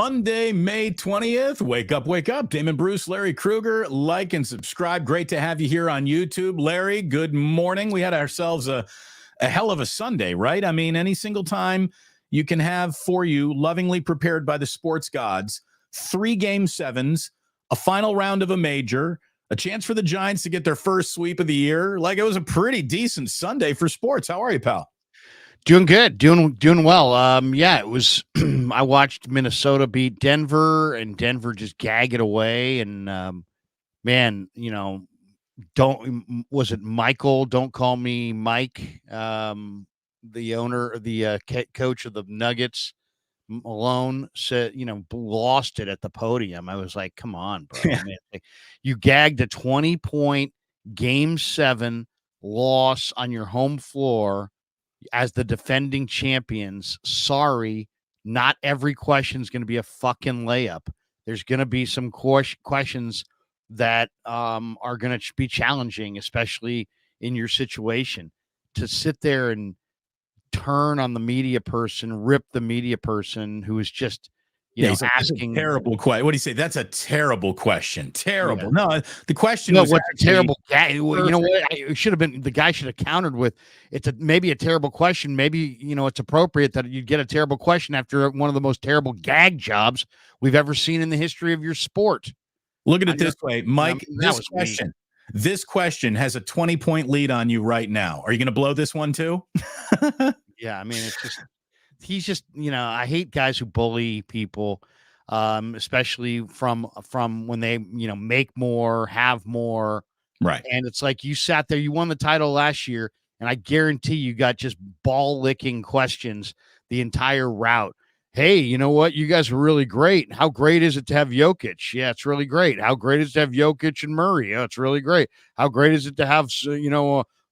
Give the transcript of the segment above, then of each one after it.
Monday, May 20th. Wake up, wake up. Damon Bruce, Larry Krueger. Like and subscribe. Great to have you here on YouTube. Larry, good morning. We had ourselves a hell of a Sunday, right? I mean, any single time you can have for you, lovingly prepared by the sports gods, 3 game sevens, a final round of a major, a chance for the Giants to get their first sweep of the year. Like, it was a pretty decent Sunday for sports. How are you, pal? Doing good, doing well. Yeah, it was. I watched Minnesota beat Denver, and Denver just gag it away. And man, was it Michael? Don't call me Mike. The owner, the coach of the Nuggets, Malone, said, lost it at the podium. I was like, come on, bro. Man, you gagged a 20-point game 7 loss on your home floor as the defending champions. Sorry, not every question is going to be a fucking layup. There's going to be some questions that are going to be challenging, especially in your situation. To sit there and turn on the media person, rip the media person who is just, asking terrible question. What do you say? That's a terrible question. Terrible. Yeah. No, the question was what's a terrible guy. You know what? It should have been, the guy should have countered with, maybe a terrible question. Maybe, it's appropriate that you get a terrible question after one of the most terrible gag jobs we've ever seen in the history of your sport. Look at it this way, Mike. This question has a 20-point lead on you right now. Are you going to blow this one too? Yeah, I mean, he's just, I hate guys who bully people, especially from when they, make more, have more. Right. And it's like, you sat there, you won the title last year, and I guarantee you got just ball licking questions the entire route. Hey, you know what? You guys are really great. How great is it to have Jokic? Yeah, it's really great. How great is it to have Jokic and Murray? Yeah, it's really great. How great is it to have,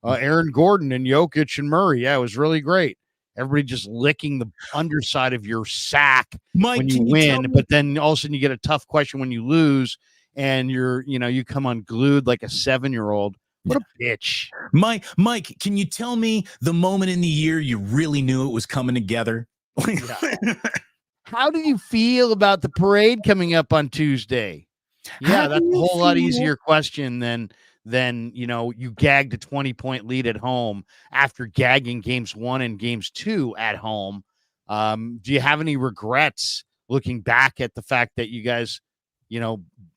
Aaron Gordon and Jokic and Murray? Yeah, it was really great. Everybody just licking the underside of your sack, Mike, when you win, but then all of a sudden you get a tough question when you lose, and you come unglued like a 7-year-old. What a bitch. Mike, can you tell me the moment in the year you really knew it was coming together? How do you feel about the parade coming up on Tuesday? Yeah, that's a whole lot easier question than you gagged a 20-point lead at home after gagging games 1 and games 2 at home. Do you have any regrets looking back at the fact that you guys,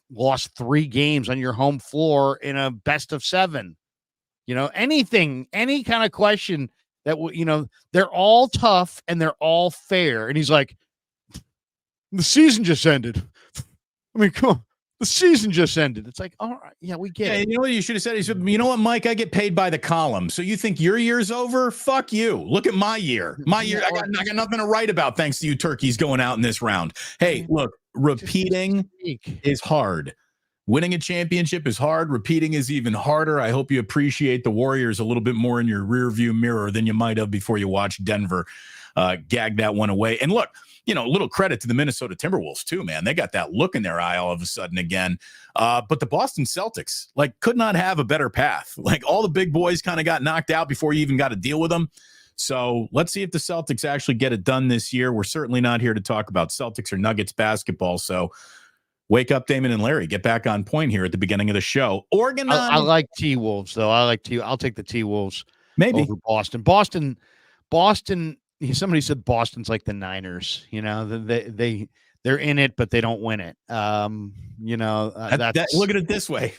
lost 3 games on your home floor in a best of 7? Anything, any kind of question that, they're all tough and they're all fair. And he's like, the season just ended. I mean, come on. The season just ended. It's like, all right, yeah, we get it. You know what you should have said? He said, you know what, Mike, I get paid by the column. So you think your year's over? Fuck you. Look at my year. My year, I got nothing to write about thanks to you turkeys going out in this round. Hey, look, repeating is hard. Winning a championship is hard. Repeating is even harder. I hope you appreciate the Warriors a little bit more in your rearview mirror than you might have before you watched Denver gag that one away. And look, a little credit to the Minnesota Timberwolves too, man. They got that look in their eye all of a sudden again. But the Boston Celtics, could not have a better path. All the big boys kind of got knocked out before you even got to deal with them. So let's see if the Celtics actually get it done this year. We're certainly not here to talk about Celtics or Nuggets basketball. So wake up, Damon and Larry. Get back on point here at the beginning of the show. I like T-Wolves, though. I'll take the T-Wolves maybe over Boston. Boston. Somebody said Boston's like the Niners. They're in it, but they don't win it. Look at it this way.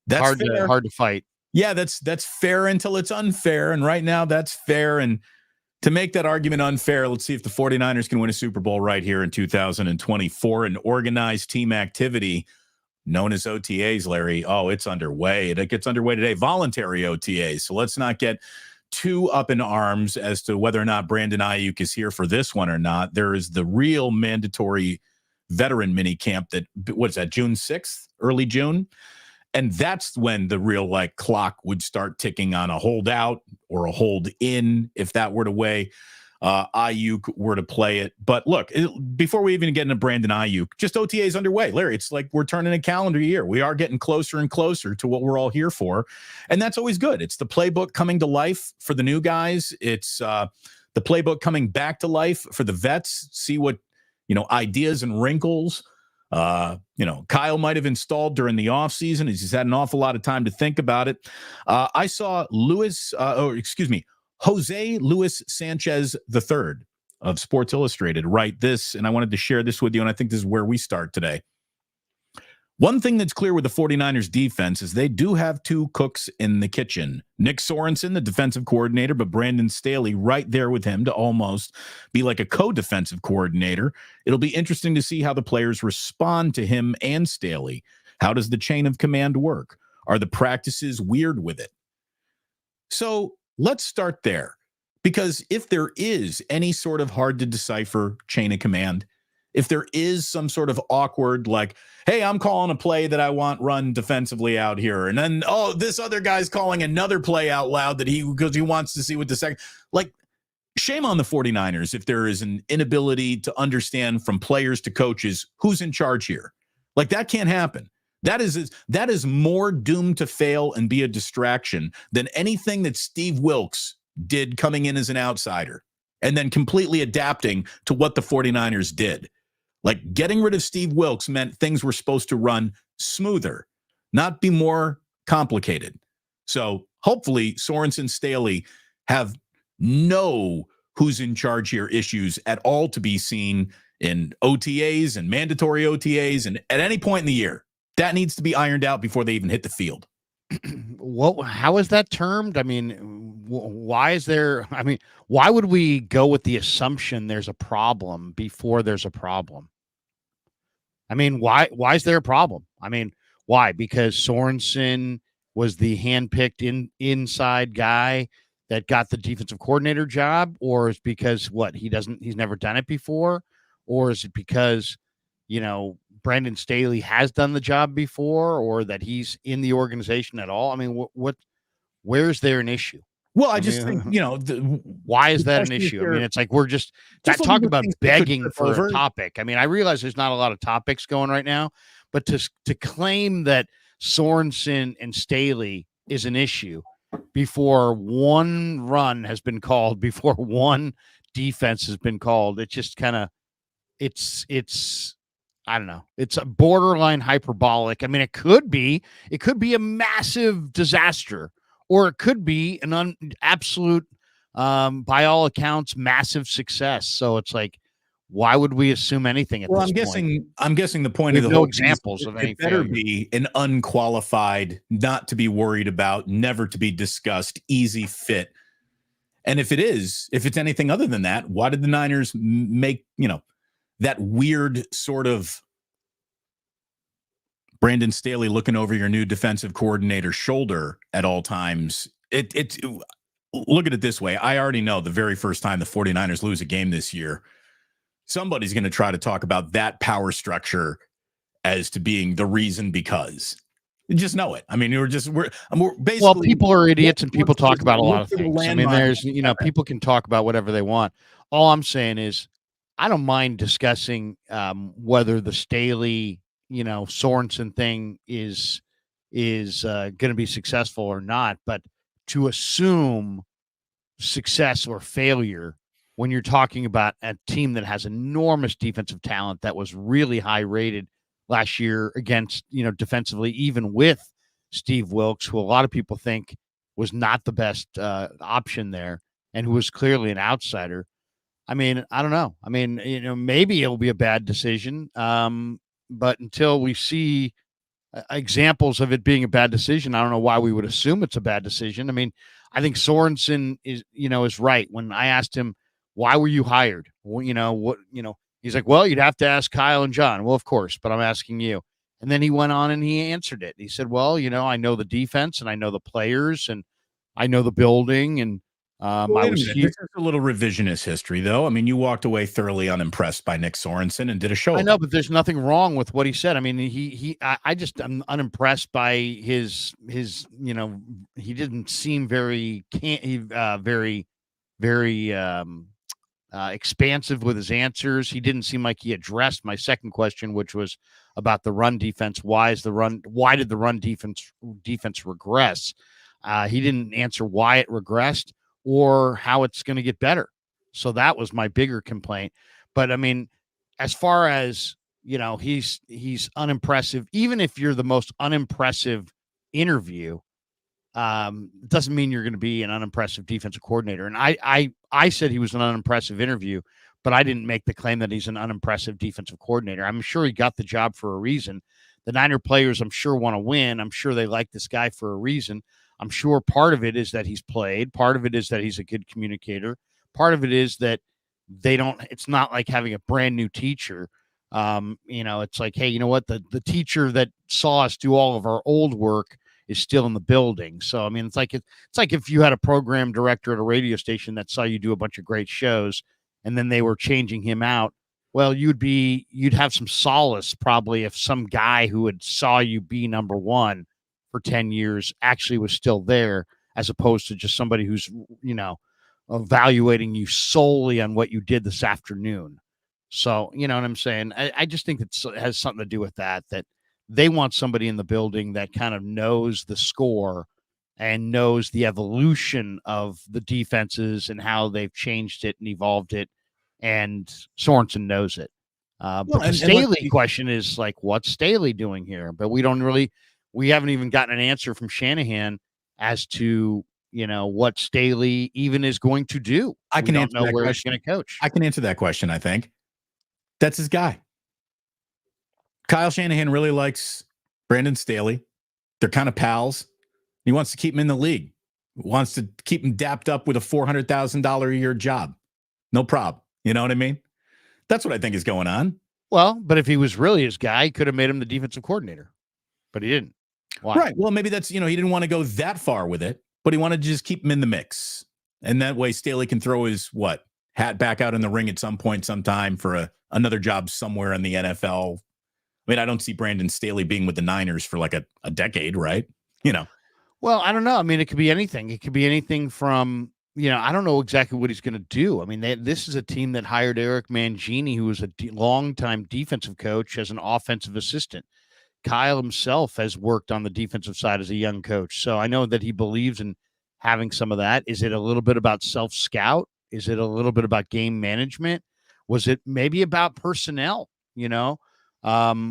That's hard to fight. Yeah, that's fair until it's unfair. And right now that's fair. And to make that argument unfair, let's see if the 49ers can win a Super Bowl right here in 2024. An organized team activity known as OTAs, Larry. Oh, it's underway. It gets underway today. Voluntary OTAs. So let's not get too up in arms as to whether or not Brandon Aiyuk is here for this one or not. There is the real mandatory veteran mini camp that, what's that, June 6th, early June? And that's when the real clock would start ticking on a holdout or a hold in, if that were to weigh. Aiyuk were to play it. But look, before we even get into Brandon Aiyuk, just OTA's underway. Larry, it's like we're turning a calendar year. We are getting closer and closer to what we're all here for. And that's always good. It's the playbook coming to life for the new guys. It's the playbook coming back to life for the vets. See what ideas and wrinkles, Kyle might have installed during the offseason as he's had an awful lot of time to think about it. I saw Jose Luis Sanchez III of Sports Illustrated write this, and I wanted to share this with you, and I think this is where we start today. One thing that's clear with the 49ers defense is they do have two cooks in the kitchen. Nick Sorensen, the defensive coordinator, but Brandon Staley right there with him to almost be like a co-defensive coordinator. It'll be interesting to see how the players respond to him and Staley. How does the chain of command work? Are the practices weird with it? So let's start there, because if there is any sort of hard to decipher chain of command, if there is some sort of awkward, like, hey, I'm calling a play that I want run defensively out here, and then, oh, this other guy's calling another play out loud because he wants to see what the second, like, shame on the 49ers if there is an inability to understand from players to coaches who's in charge here. Like, that can't happen. That is more doomed to fail and be a distraction than anything that Steve Wilks did coming in as an outsider and then completely adapting to what the 49ers did. Like, getting rid of Steve Wilks meant things were supposed to run smoother, not be more complicated. So hopefully Sorensen, Staley have no who's in charge here issues at all to be seen in OTAs and mandatory OTAs and at any point in the year. That needs to be ironed out before they even hit the field. How is that termed? I mean, why would we go with the assumption there's a problem before there's a problem? I mean, why is there a problem? I mean, why? Because Sorensen was the handpicked inside guy that got the defensive coordinator job, or is because he's never done it before, or is it because, Brandon Staley has done the job before, or that he's in the organization at all? I mean, where's there an issue? Well, I think, why is that an issue? I mean, it's like, we're just talk about begging for a topic. I mean, I realize there's not a lot of topics going right now, but to claim that Sorensen and Staley is an issue before one run has been called, before one defense has been called, it just kind of, it's I don't know. It's a borderline hyperbolic. I mean, it could be a massive disaster, or it could be an absolute, by all accounts, massive success. So it's like, why would we assume anything at this point? I'm guessing the point of the no whole examples of any it better failure. be an unqualified, not to be worried about, never to be discussed, easy fit. And if it's anything other than that, why did the Niners make, that weird sort of Brandon Staley looking over your new defensive coordinator's shoulder at all times? Look at it this way. I already know the very first time the 49ers lose a game this year, somebody's going to try to talk about that power structure as to being the reason because. You just know it. I mean, we're basically. Well, people are idiots and people talk about a lot of things. I mean, there's, people can talk about whatever they want. All I'm saying is, I don't mind discussing whether the Staley, Sorensen thing is going to be successful or not. But to assume success or failure when you're talking about a team that has enormous defensive talent that was really high rated last year against, defensively, even with Steve Wilks, who a lot of people think was not the best option there and who was clearly an outsider. I mean, I don't know. I mean, maybe it'll be a bad decision. But until we see examples of it being a bad decision, I don't know why we would assume it's a bad decision. I mean, I think Sorensen is right. When I asked him, why were you hired? Well, he's like, well, you'd have to ask Kyle and John. Well, of course, but I'm asking you. And then he went on and he answered it. He said, well, I know the defense and I know the players and I know the building and This is a little revisionist history, though. I mean, you walked away thoroughly unimpressed by Nick Sorensen and did a show. I know, but there's nothing wrong with what he said. I mean, I'm unimpressed by his, he didn't seem very expansive with his answers. He didn't seem like he addressed my second question, which was about the run defense. Why did the run defense regress? He didn't answer why it regressed or how it's going to get better. So that was my bigger complaint. But I mean, as far as, he's unimpressive. Even if you're the most unimpressive interview, doesn't mean you're going to be an unimpressive defensive coordinator. And I said he was an unimpressive interview, but I didn't make the claim that he's an unimpressive defensive coordinator. I'm sure he got the job for a reason. The Niner players, I'm sure, want to win. I'm sure they like this guy for a reason. I'm sure part of it is that he's played. Part of it is that he's a good communicator. Part of it is that it's not like having a brand new teacher. It's like, hey, you know what? The teacher that saw us do all of our old work is still in the building. So, I mean, it's like if you had a program director at a radio station that saw you do a bunch of great shows and then they were changing him out. Well, you'd have some solace probably if some guy who had saw you be number one for 10 years actually was still there, as opposed to just somebody who's, evaluating you solely on what you did this afternoon. So, you know what I'm saying? I just think it has something to do with that they want somebody in the building that kind of knows the score and knows the evolution of the defenses and how they've changed it and evolved it. And Sorensen knows it. But the Staley question is like, what's Staley doing here? But we haven't even gotten an answer from Shanahan as to, what Staley even is going to do. I can answer that where question. He's going to coach. I can answer that question. I think that's his guy. Kyle Shanahan really likes Brandon Staley. They're kind of pals. He wants to keep him in the league. Wants to keep him dapped up with a $400,000 a year job. No problem. You know what I mean? That's what I think is going on. Well, but if he was really his guy, he could have made him the defensive coordinator. But he didn't. Why? Right. Well, maybe that's, he didn't want to go that far with it, but he wanted to just keep him in the mix. And that way Staley can throw his hat back out in the ring at some point, sometime for another job somewhere in the NFL. I mean, I don't see Brandon Staley being with the Niners for like a decade, right? Well, I don't know. I mean, it could be anything. It could be anything from, I don't know exactly what he's going to do. I mean, this is a team that hired Eric Mangini, who was a longtime defensive coach, as an offensive assistant. Kyle himself has worked on the defensive side as a young coach. So I know that he believes in having some of that. Is it a little bit about self-scout? Is it a little bit about game management? Was it maybe about personnel? They were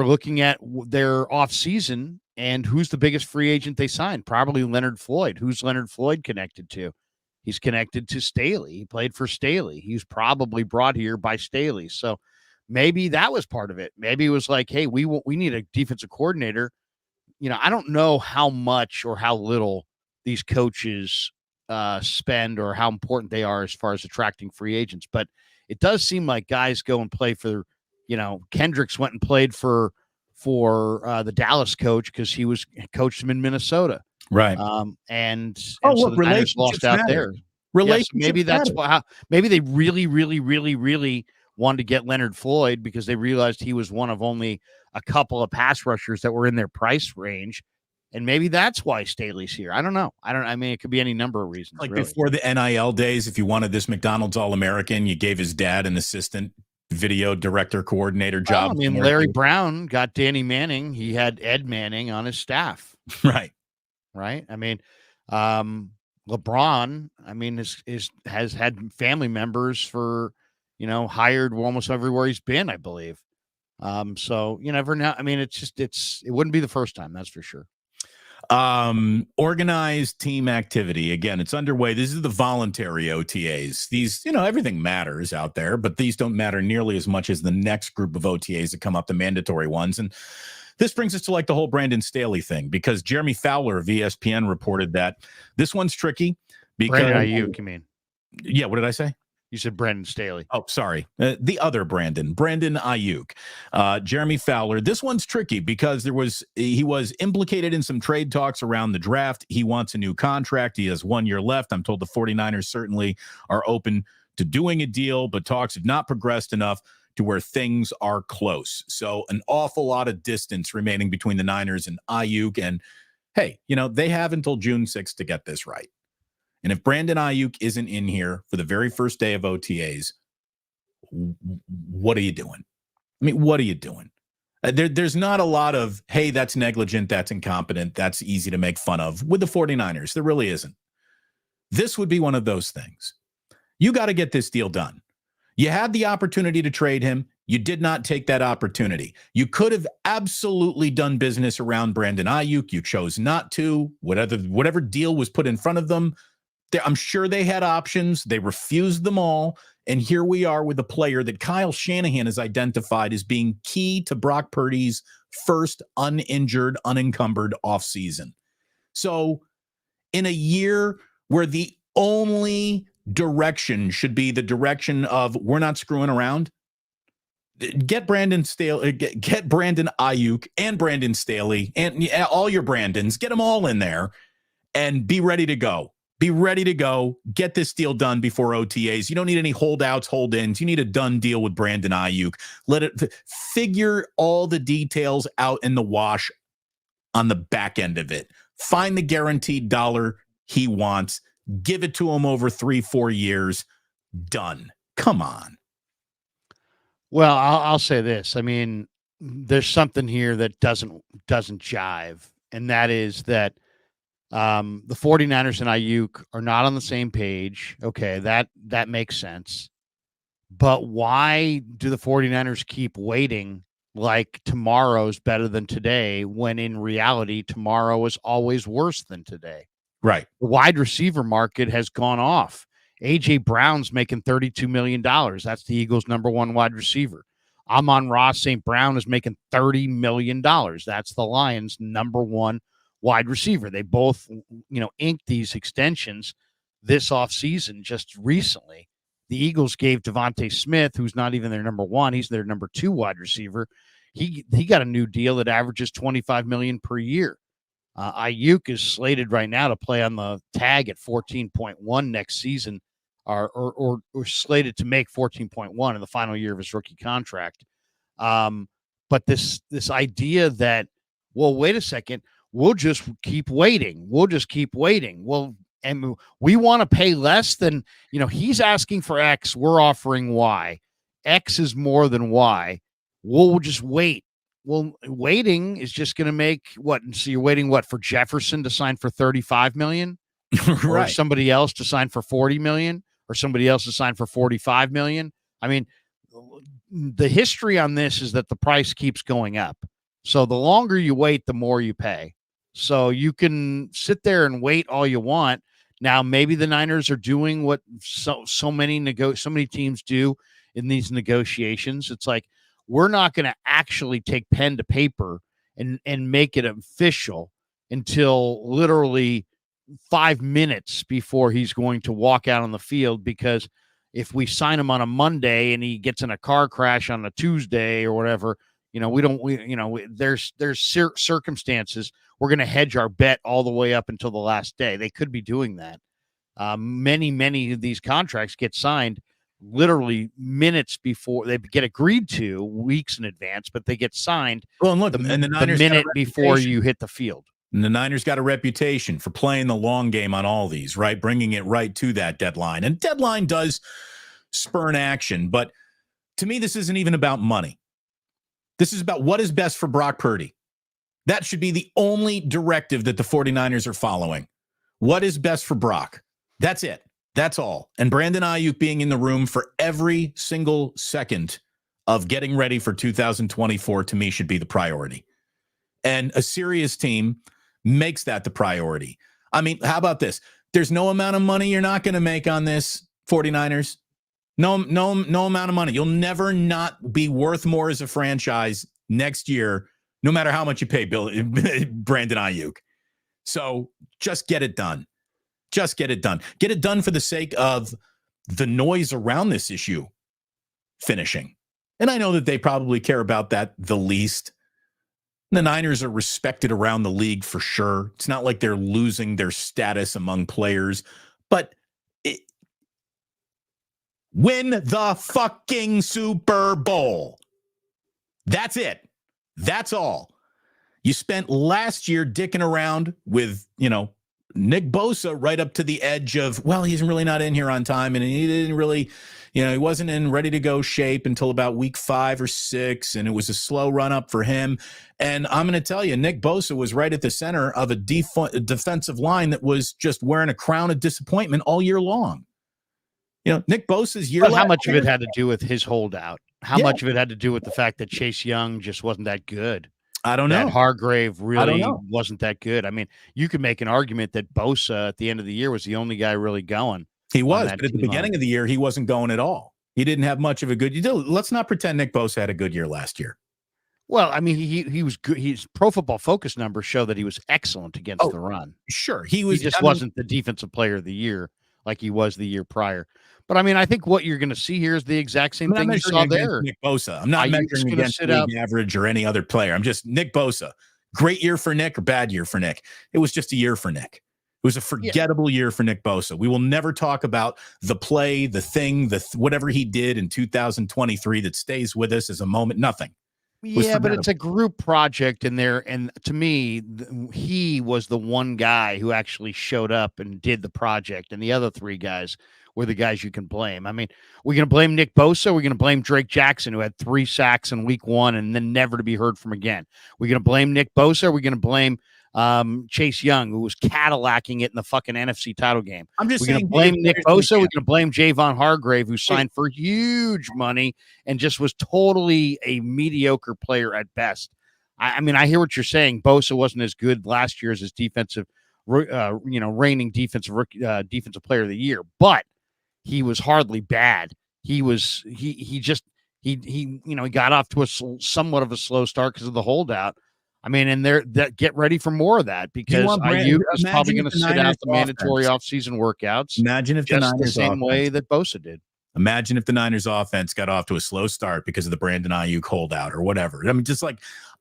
looking at their off season and who's the biggest free agent they signed? Probably Leonard Floyd. Who's Leonard Floyd connected to? He's connected to Staley. He played for Staley. He was probably brought here by Staley. So maybe that was part of it. Maybe it was like, hey, we need a defensive coordinator. I don't know how much or how little these coaches spend or how important they are as far as attracting free agents, but it does seem like guys go and play for. Kendricks went and played for the Dallas coach because he coached him in Minnesota, right? And so the Niners lost out there. Relationships maybe that's how. Maybe they really, really, really, really wanted to get Leonard Floyd because they realized he was one of only a couple of pass rushers that were in their price range, and maybe that's why Staley's here. I don't know. I mean, it could be any number of reasons. Like really. Before the NIL days, if you wanted this McDonald's All-American, you gave his dad an assistant video director coordinator job. I mean, Larry Brown got Danny Manning. He had Ed Manning on his staff. Right. I mean, LeBron, I mean, has had family members for, hired almost everywhere he's been, I believe. So you never know. I mean, it wouldn't be the first time, that's for sure. Organized team activity. Again, it's underway. This is the voluntary OTAs. These, everything matters out there, but these don't matter nearly as much as the next group of OTAs that come up, the mandatory ones. And this brings us to like the whole Brandon Staley thing, because Jeremy Fowler of ESPN reported that this one's tricky because Brandon Aiyuk, you mean? Yeah. What did I say? You said Brandon Staley. Oh, sorry. The other Brandon Aiyuk. Jeremy Fowler. This one's tricky because he was implicated in some trade talks around the draft. He wants a new contract. He has 1 year left. I'm told the 49ers certainly are open to doing a deal, but talks have not progressed enough to where things are close. So an awful lot of distance remaining between the Niners and Aiyuk. And hey, they have until June 6th to get this right. And if Brandon Aiyuk isn't in here for the very first day of OTAs, what are you doing? I mean, what are you doing? There's not a lot of, hey, that's negligent, that's incompetent, that's easy to make fun of with the 49ers. There really isn't. This would be one of those things. You got to get this deal done. You had the opportunity to trade him. You did not take that opportunity. You could have absolutely done business around Brandon Aiyuk. You chose not to. Whatever deal was put in front of them, I'm sure they had options. They refused them all. And here we are with a player that Kyle Shanahan has identified as being key to Brock Purdy's first uninjured, unencumbered offseason. So in a year where the only direction should be the direction of we're not screwing around, get Brandon Aiyuk and Brandon Staley and all your Brandons, get them all in there and be ready to go. Be ready to go. Get this deal done before OTAs. You don't need any holdouts, hold-ins. You need a done deal with Brandon Aiyuk. Let it figure all the details out in the wash on the back end of it. Find the guaranteed dollar he wants. Give it to him over 3-4 years. Done. Come on. Well, I'll say this. I mean, there's something here that doesn't jive, and that is that the 49ers and Aiyuk are not on the same page. Okay, that makes sense. But why do the 49ers keep waiting like tomorrow's better than today when in reality tomorrow is always worse than today? Right. The wide receiver market has gone off. A.J. Brown's making $32 million. That's the Eagles' number one wide receiver. Amon-Ra St. Brown is making $30 million. That's the Lions' number one wide receiver. They both, inked these extensions this offseason just recently. The Eagles gave Devontae Smith, who's not even their number one, he's their number two wide receiver. He got a new deal that averages $25 million per year. Aiyuk is slated right now to play on the tag at 14.1 next season, or slated to make 14.1 in the final year of his rookie contract. But this idea that, well, wait a second, we'll just keep waiting. Well, and we want to pay less than, he's asking for X. We're offering Y. X is more than Y. We'll just wait. Well, waiting is just going to make what? So you're waiting for Jefferson to sign for $35 million, right? Or somebody else to sign for $40 million, or somebody else to sign for $45 million. I mean, the history on this is that the price keeps going up. So the longer you wait, the more you pay. So you can sit there and wait all you want. Now, maybe the Niners are doing what so many teams do in these negotiations. It's like, we're not going to actually take pen to paper and make it official until literally 5 minutes before he's going to walk out on the field, because if we sign him on a Monday and he gets in a car crash on a Tuesday or whatever, there's circumstances. We're going to hedge our bet all the way up until the last day. They could be doing that. Many of these contracts get signed literally minutes before they get agreed to, weeks in advance, but they get signed. Well, and look, the minute before you hit the field. And the Niners got a reputation for playing the long game on all these, right? Bringing it right to that deadline. And deadline does spurn action. But to me, this isn't even about money. This is about what is best for Brock Purdy. That should be the only directive that the 49ers are following. What is best for Brock? That's it. That's all. And Brandon Aiyuk being in the room for every single second of getting ready for 2024 to me should be the priority. And a serious team makes that the priority. I mean, how about this? There's no amount of money you're not going to make on this, 49ers. No amount of money. You'll never not be worth more as a franchise next year, no matter how much you pay Brandon Aiyuk. So just get it done. Just get it done. Get it done for the sake of the noise around this issue finishing. And I know that they probably care about that the least. The Niners are respected around the league for sure. It's not like they're losing their status among players, but win the fucking Super Bowl. That's it. That's all. You spent last year dicking around with, Nick Bosa right up to the edge of, well, he's really not in here on time. And he didn't really, he wasn't in ready to go shape until about week 5 or 6. And it was a slow run up for him. And I'm going to tell you, Nick Bosa was right at the center of a defensive line that was just wearing a crown of disappointment all year long. Nick Bosa's year But how last much of year. it had to do with his holdout? How Yeah, much of it had to do with the fact that Chase Young just wasn't that good? I don't That know. Hargrave I don't really know. wasn't that good. I mean, you could make an argument that Bosa at the end of the year was the only guy really going He on was, that but at the D line. beginning of the year, he wasn't going at all. He didn't have much of a good. Let's not pretend Nick Bosa had a good year last year. Well, I mean, he was good. His Pro Football Focus numbers show that he was excellent against Oh, the run. sure, He just wasn't the defensive player of the year like he was the year prior. But I mean, I think what you're going to see here is the exact same I'm not thing you measuring saw against there. Nick Bosa. I'm not Aiyuk's measuring going to against sit out. league average or any other player. I'm just Nick Bosa. Great year for Nick or bad year for Nick? It was just a year for Nick. It was a forgettable year for Nick Bosa. We will never talk about the play, the thing, whatever he did in 2023 that stays with us as a moment. Nothing. Yeah, but it's a group project in there. And to me, he was the one guy who actually showed up and did the project. And the other three guys were the guys you can blame. I mean, we're going to blame Nick Bosa. We're going to blame Drake Jackson, who had 3 sacks in week 1 and then never to be heard from again. We're going to blame Nick Bosa. We're going to blame Chase Young, who was Cadillacing it in the fucking NFC title game. I'm just saying, going to blame Nick Bosa. We're going to blame Javon Hargrave, who signed for huge money and just was totally a mediocre player at best. I mean, I hear what you're saying. Bosa wasn't as good last year as his defensive, reigning defensive player of the year, but he was hardly bad. He got off to a somewhat of a slow start because of the holdout. I mean, and get ready for more of that because Aiyuk is probably going to sit out the mandatory offseason workouts. Imagine if just the same way that Bosa did. Imagine if the Niners offense got off to a slow start because of the Brandon Aiyuk holdout or whatever. I mean, just like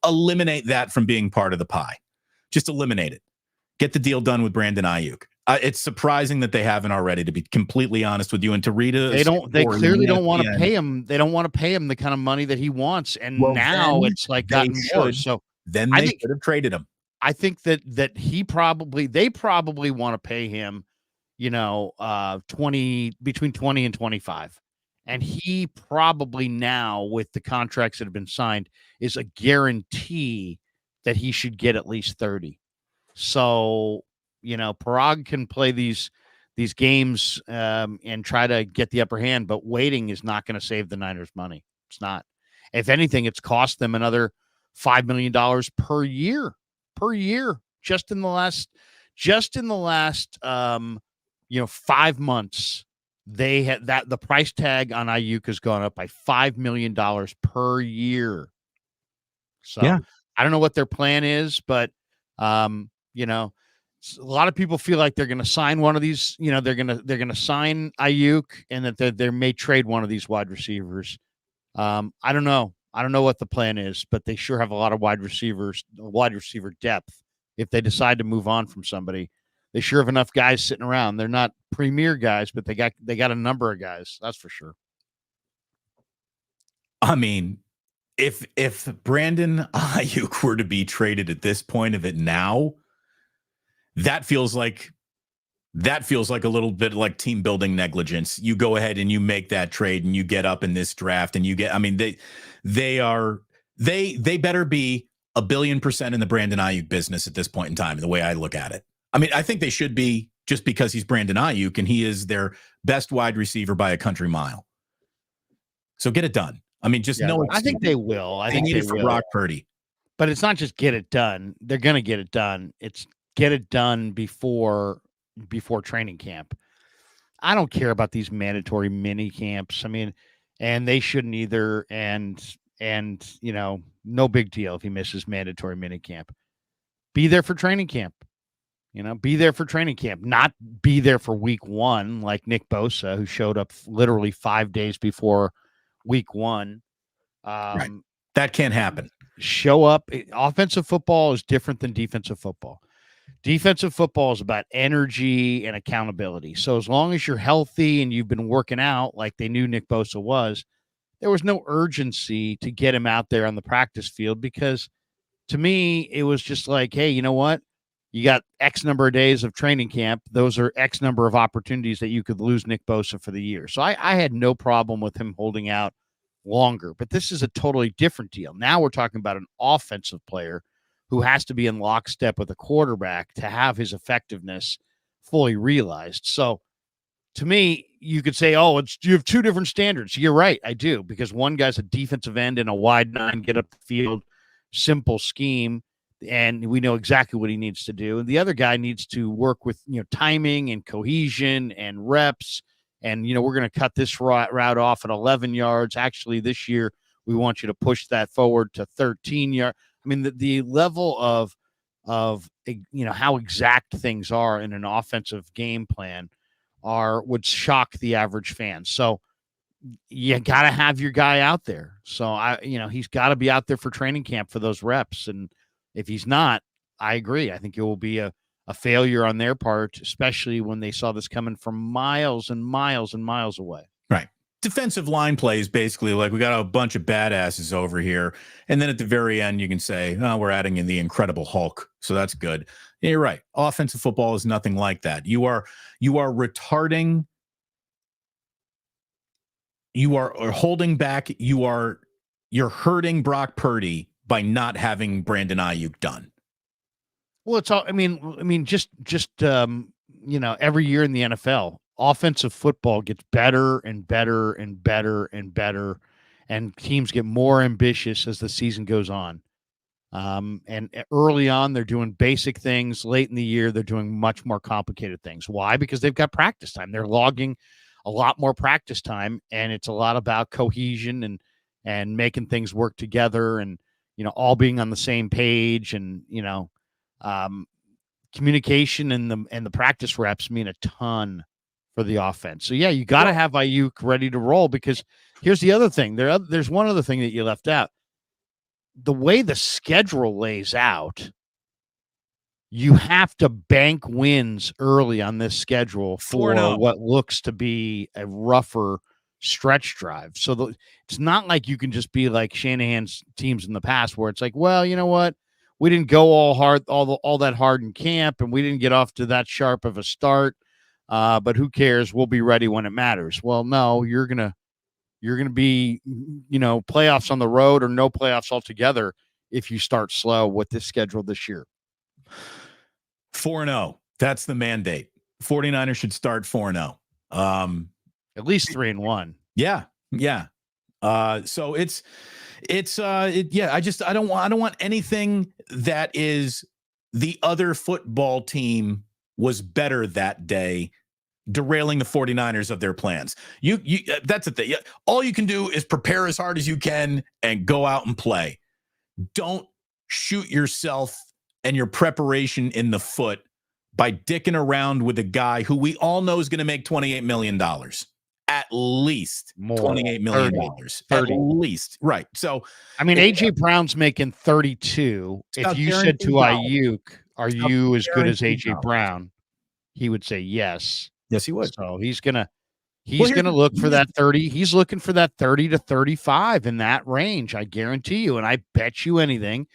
eliminate that from being part of the pie. Just eliminate it. Get the deal done with Brandon Aiyuk. It's surprising that they haven't already, to be completely honest with you. And to Rita, they clearly don't want to pay him. They don't want to pay him the kind of money that he wants. And now it's like gotten more. So then they should have traded him. I think that they probably want to pay him, between 20 and 25. And he probably now, with the contracts that have been signed, is a guarantee that he should get at least 30. So, Parag can play these games and try to get the upper hand, but waiting is not going to save the Niners money. It's not. If anything, it's cost them another $5 million per year, just in the last 5 months. They had the price tag on Aiyuk has gone up by $5 million per year. So I don't know what their plan is, but a lot of people feel like they're going to sign one of these. They're going to sign Aiyuk, and that they may trade one of these wide receivers. I don't know. I don't know what the plan is, but they sure have a lot of wide receiver depth. If they decide to move on from somebody, they sure have enough guys sitting around. They're not premier guys, but they got a number of guys. That's for sure. I mean, if Brandon Aiyuk were to be traded at this point of it now, that feels like a little bit like team building negligence. You go ahead and you make that trade and you get up in this draft and you get, I mean, they better be 1,000,000,000% in the Brandon Aiyuk business at this point in time, the way I look at it. I mean, I think they should be, just because he's Brandon Aiyuk and he is their best wide receiver by a country mile. So get it done. I mean, just know it. I think they will. I think they will. Brock Purdy. But it's not just get it done. They're going to get it done. It's get it done before training camp. I don't care about these mandatory mini camps. I mean, and they shouldn't either. And no big deal if he misses mandatory mini camp. Be there for training camp. Be there for training camp, not be there for week 1 like Nick Bosa, who showed up literally 5 days before week 1. Right. That can't happen. Show up. Offensive football is different than defensive football. Defensive football is about energy and accountability. So as long as you're healthy and you've been working out like they knew Nick Bosa was, there was no urgency to get him out there on the practice field, because to me, it was just like, hey, you know what? You got X number of days of training camp. Those are X number of opportunities that you could lose Nick Bosa for the year. So I had no problem with him holding out longer, but this is a totally different deal. Now we're talking about an offensive player who has to be in lockstep with a quarterback to have his effectiveness fully realized. So to me, you could say, oh, you have two different standards. You're right. I do, because one guy's a defensive end in a wide nine, get up the field, simple scheme, and we know exactly what he needs to do. And the other guy needs to work with, timing and cohesion and reps. And, we're going to cut this route off at 11 yards. Actually, this year, we want you to push that forward to 13 yards. I mean, the level of how exact things are in an offensive game plan would shock the average fan. So you got to have your guy out there. So he's got to be out there for training camp for those reps. And if he's not, I agree. I think it will be a failure on their part, especially when they saw this coming from miles and miles and miles away. Right. Defensive line plays basically like we got a bunch of badasses over here. And then at the very end, you can say, oh, we're adding in the Incredible Hulk. So that's good. Yeah, you're right. Offensive football is nothing like that. You are retarding. You are holding back. You're hurting Brock Purdy by not having Brandon Aiyuk done. Well, it's all, I mean, just every year in the NFL, offensive football gets better and better and better and better, and teams get more ambitious as the season goes on. And early on, they're doing basic things. Late in the year, they're doing much more complicated things. Why? Because they've got practice time. They're logging a lot more practice time, and it's a lot about cohesion and making things work together, and all being on the same page, and communication and the practice reps mean a ton for the offense. So yeah, you got to have Aiyuk ready to roll, because here's the other thing. There's one other thing that you left out. The way the schedule lays out, you have to bank wins early on this schedule for what looks to be a rougher stretch drive. So it's not like you can just be like Shanahan's teams in the past, where it's like, well, you know what? We didn't go all that hard in camp, and we didn't get off to that sharp of a start. But who cares? We'll be ready when it matters. Well, no, you're gonna be, playoffs on the road or no playoffs altogether if you start slow with this schedule this year. 4-0. That's the mandate. 49ers should start 4-0. At least 3-1. Yeah. Yeah. So I don't want anything that is the other football team was better that day derailing the 49ers of their plans. You that's the thing. All you can do is prepare as hard as you can and go out and play. Don't shoot yourself and your preparation in the foot by dicking around with a guy who we all know is going to make $28 million. At least more, $28 million. 30. At least. Right. So, AJ Brown's making 32. If you said to Aiyuk, are you as good as AJ Brown? He would say yes. Yes, he would. So he's going to look for that 30. He's looking for that 30 to 35 in that range. I guarantee you. And I bet you anything,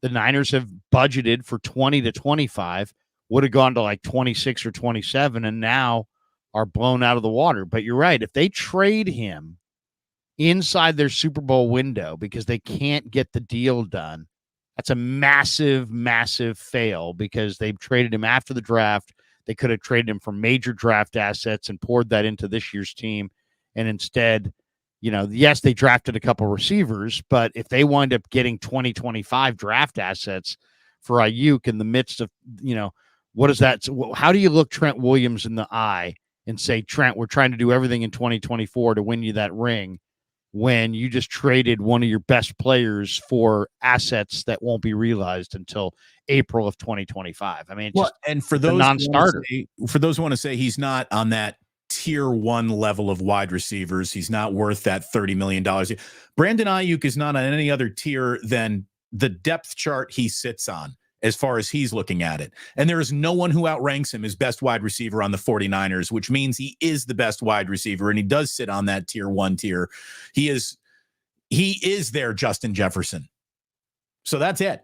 the Niners have budgeted for 20 to 25, would have gone to like 26 or 27. And now are blown out of the water. But you're right. If they trade him inside their Super Bowl window because they can't get the deal done, that's a massive, massive fail, because they've traded him after the draft. They could have traded him for major draft assets and poured that into this year's team. And instead, yes, they drafted a couple receivers, but if they wind up getting 2025 draft assets for Aiyuk in the midst of, what is that? How do you look Trent Williams in the eye and say, Trent, we're trying to do everything in 2024 to win you that ring, when you just traded one of your best players for assets that won't be realized until April of 2025? I mean, and for those non-starter, for those who want to say he's not on that tier one level of wide receivers, he's not worth that $30 million. Brandon Aiyuk is not on any other tier than the depth chart he sits on, as far as he's looking at it. And there is no one who outranks him as best wide receiver on the 49ers, which means he is the best wide receiver, and he does sit on that tier one tier. He is their Justin Jefferson. So that's it.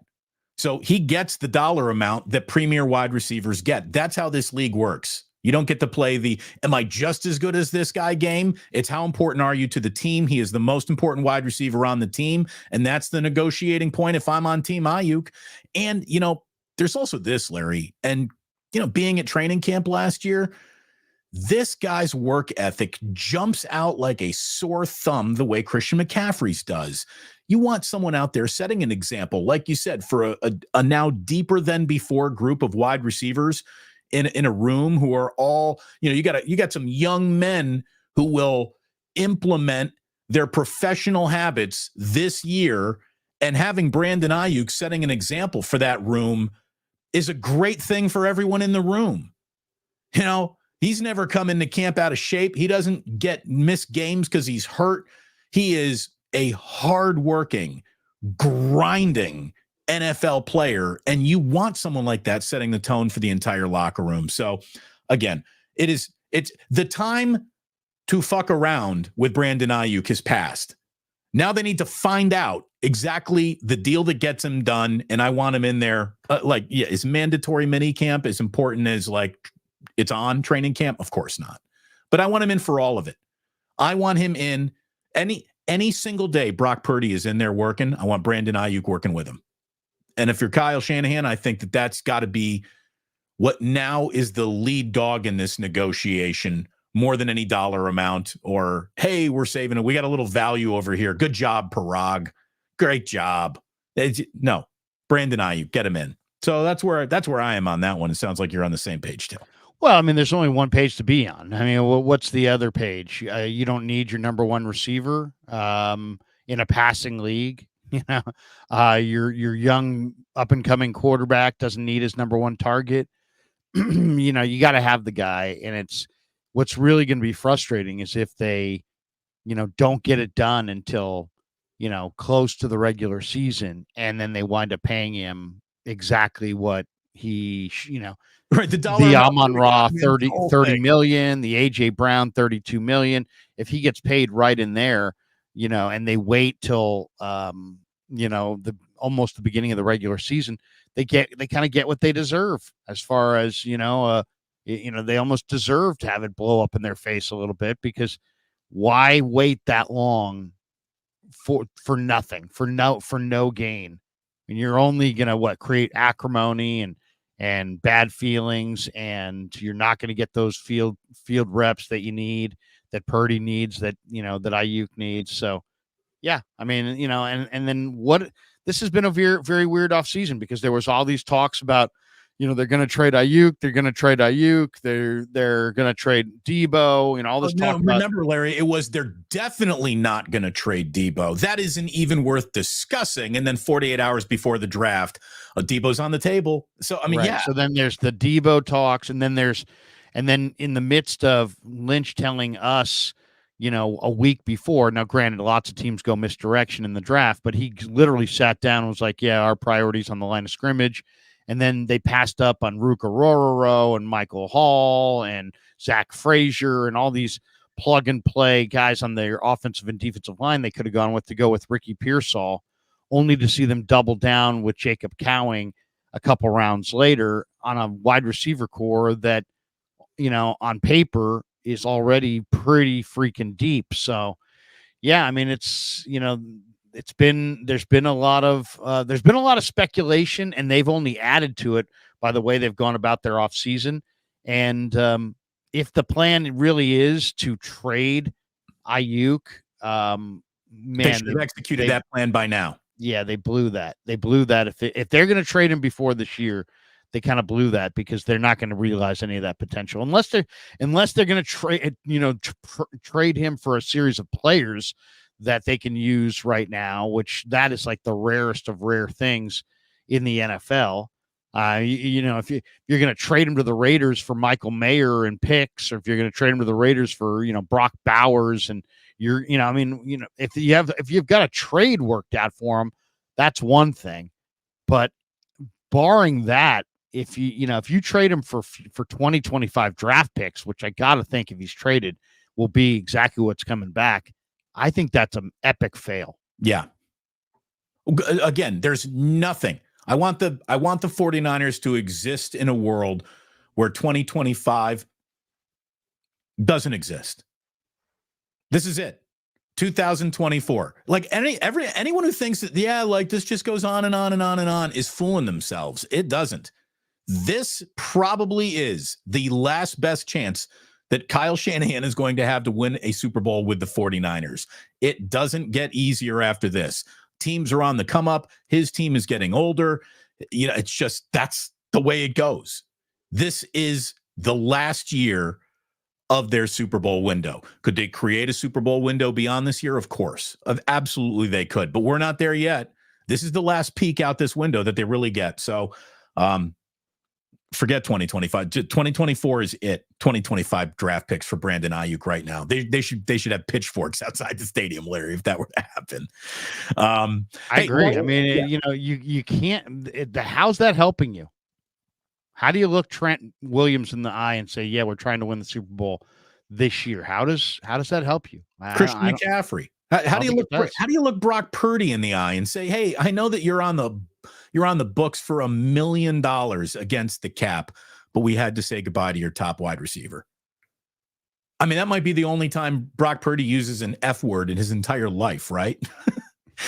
So he gets the dollar amount that premier wide receivers get. That's how this league works. You don't get to play the, am I just as good as this guy game? It's how important are you to the team? He is the most important wide receiver on the team. And that's the negotiating point if I'm on Team Aiyuk. And, there's also this, Larry, and, being at training camp last year, This guy's work ethic jumps out like a sore thumb the way Christian McCaffrey's does. You want someone out there setting an example, like you said, for a now deeper than before group of wide receivers in a room who are all, you got some young men who will implement their professional habits this year, and having Brandon Aiyuk setting an example for that room is a great thing for everyone in the room. He's never come into camp out of shape. He doesn't miss games because he's hurt. He is a hardworking, grinding NFL player, and you want someone like that setting the tone for the entire locker room. So, again, it's the time to fuck around with Brandon Aiyuk has passed. Now they need to find out exactly the deal that gets him done, and I want him in there. Is mandatory mini camp as important as it's on training camp? Of course not. But I want him in for all of it. I want him in any single day Brock Purdy is in there working. I want Brandon Aiyuk working with him. And if you're Kyle Shanahan, I think that's got to be what now is the lead dog in this negotiation, more than any dollar amount or, hey, we're saving it. We got a little value over here. Good job, Parag. Great job. No, Brandon Aiyuk, get him in. So that's where I am on that one. It sounds like you're on the same page, too. Well, I mean, there's only one page to be on. I mean, what's the other page? You don't need your number one receiver in a passing league. Your young up and coming quarterback doesn't need his number one target. You got to have the guy, and what's really going to be frustrating is if they, don't get it done until close to the regular season, and then they wind up paying him exactly what he, right, the Amon-Ra 30 million, the AJ Brown 32 million. If he gets paid right in there, and they wait till almost the beginning of the regular season, they kind of get what they deserve as far as they almost deserve to have it blow up in their face a little bit, because why wait that long for nothing, for no gain? And you're only gonna create acrimony and bad feelings, and you're not going to get those field reps that you need, that Purdy needs, that that Aiyuk needs. So yeah, I mean, and then this has been a very, very weird offseason, because there was all these talks about, they're going to trade Aiyuk, they're going to trade Debo, all this talk. Remember, Larry, they're definitely not going to trade Debo. That isn't even worth discussing. And then 48 hours before the draft, Debo's on the table. So, I mean, right. Yeah. So then there's the Debo talks, and then in the midst of Lynch telling us, a week before, now granted, lots of teams go misdirection in the draft, but he literally sat down and was like, yeah, our priorities on the line of scrimmage. And then they passed up on Ruka Rororo and Michael Hall and Zach Frazier and all these plug and play guys on their offensive and defensive line they could have gone with to go with Ricky Pearsall, only to see them double down with Jacob Cowing a couple rounds later on a wide receiver core that, on paper is already pretty freaking deep. So yeah, I mean, there's been a lot of speculation, and they've only added to it by the way they've gone about their offseason. And if the plan really is to trade Aiyuk, they should have executed that plan by now. Yeah, they blew that. If they're going to trade him before this year, they kind of blew that, because they're not going to realize any of that potential unless they're going to trade him for a series of players that they can use right now, which that is like the rarest of rare things in the NFL. If you're going to trade him to the Raiders for Michael Mayer and picks, or if you're going to trade him to the Raiders for, Brock Bowers, and if you've got a trade worked out for him, that's one thing. But barring that, if you trade him for 2025 draft picks, which I got to think if he's traded will be exactly what's coming back, I think that's an epic fail. Yeah. Again, there's nothing. I want the 49ers to exist in a world where 2025 doesn't exist. This is it. 2024. Like anyone who thinks that, this just goes on and on and on and on is fooling themselves. It doesn't. This probably is the last best chance that Kyle Shanahan is going to have to win a Super Bowl with the 49ers. It doesn't get easier after this. Teams are on the come up. His team is getting older. It's just, that's the way it goes. This is the last year of their Super Bowl window. Could they create a Super Bowl window beyond this year? Of course. Absolutely they could, but we're not there yet. This is the last peek out this window that they really get. So forget 2025. 2024 is it. 2025 draft picks for Brandon Aiyuk right now. They should have pitchforks outside the stadium, Larry, if that were to happen. I agree. I mean, you can't. How's that helping you? How do you look Trent Williams in the eye and say, "Yeah, we're trying to win the Super Bowl this year"? How does that help you? Christian McCaffrey. How do you look Brock Purdy in the eye and say, "Hey, I know that you're on the books for $1 million against the cap, but we had to say goodbye to your top wide receiver." I mean, that might be the only time Brock Purdy uses an F word in his entire life, right?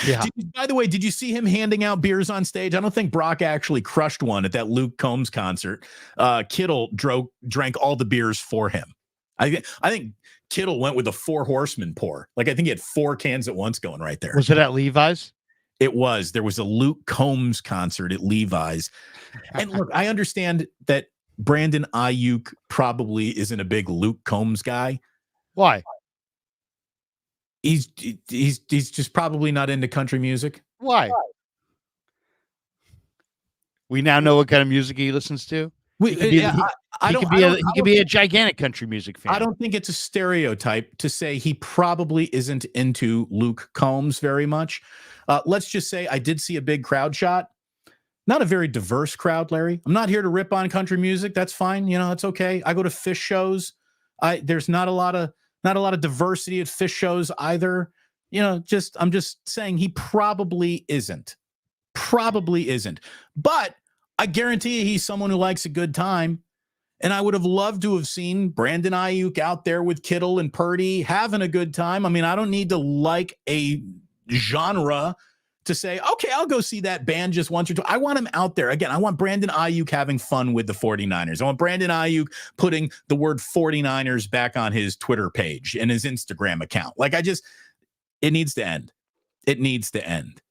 Yeah. By the way, did you see him handing out beers on stage? I don't think Brock actually crushed one at that Luke Combs concert. Kittle drank all the beers for him. I think Kittle went with a 4 horsemen pour. Like, I think he had 4 cans at once going right there. Was it at Levi's? It was. There was a Luke Combs concert at Levi's. And look, I understand that Brandon Aiyuk probably isn't a big Luke Combs guy. Why? He's just probably not into country music. Why? We now know what kind of music he listens to. He could be a gigantic country music fan. I don't think it's a stereotype to say he probably isn't into Luke Combs very much. Let's just say I did see a big crowd shot. Not a very diverse crowd, Larry. I'm not here to rip on country music. That's fine. It's okay. I go to Fish shows. There's not a lot of diversity at Fish shows either. I'm just saying he probably isn't. But I guarantee you he's someone who likes a good time. And I would have loved to have seen Brandon Aiyuk out there with Kittle and Purdy having a good time. I mean, I don't need to like a genre to say, okay, I'll go see that band just once or twice. I want him out there. Again, I want Brandon Aiyuk having fun with the 49ers. I want Brandon Aiyuk putting the word 49ers back on his Twitter page and his Instagram account. It needs to end. It needs to end.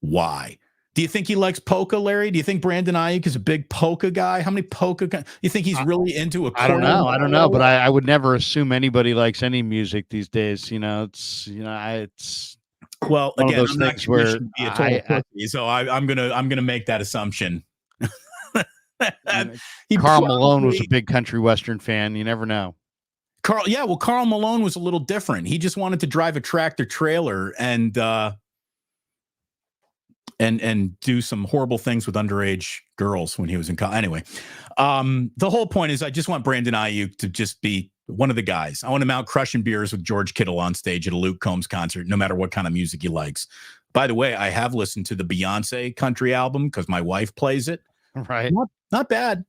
Why? Do you think he likes polka, Larry? Do you think Brandon Aiyuk is a big polka guy? How many polka? You think he's really into a? I don't know, but I would never assume anybody likes any music these days. It's. Well, again, I'm not where be a total pussy, so I'm gonna make that assumption. Karl Malone was a big country western fan. You never know. Karl Malone was a little different. He just wanted to drive a tractor trailer and do some horrible things with underage girls when he was in college. Anyway, the whole point is I just want Brandon Aiyuk to just be one of the guys. I want him out crushing beers with George Kittle on stage at a Luke Combs concert, no matter what kind of music he likes. By the way, I have listened to the Beyonce country album because my wife plays it. Right. Not bad.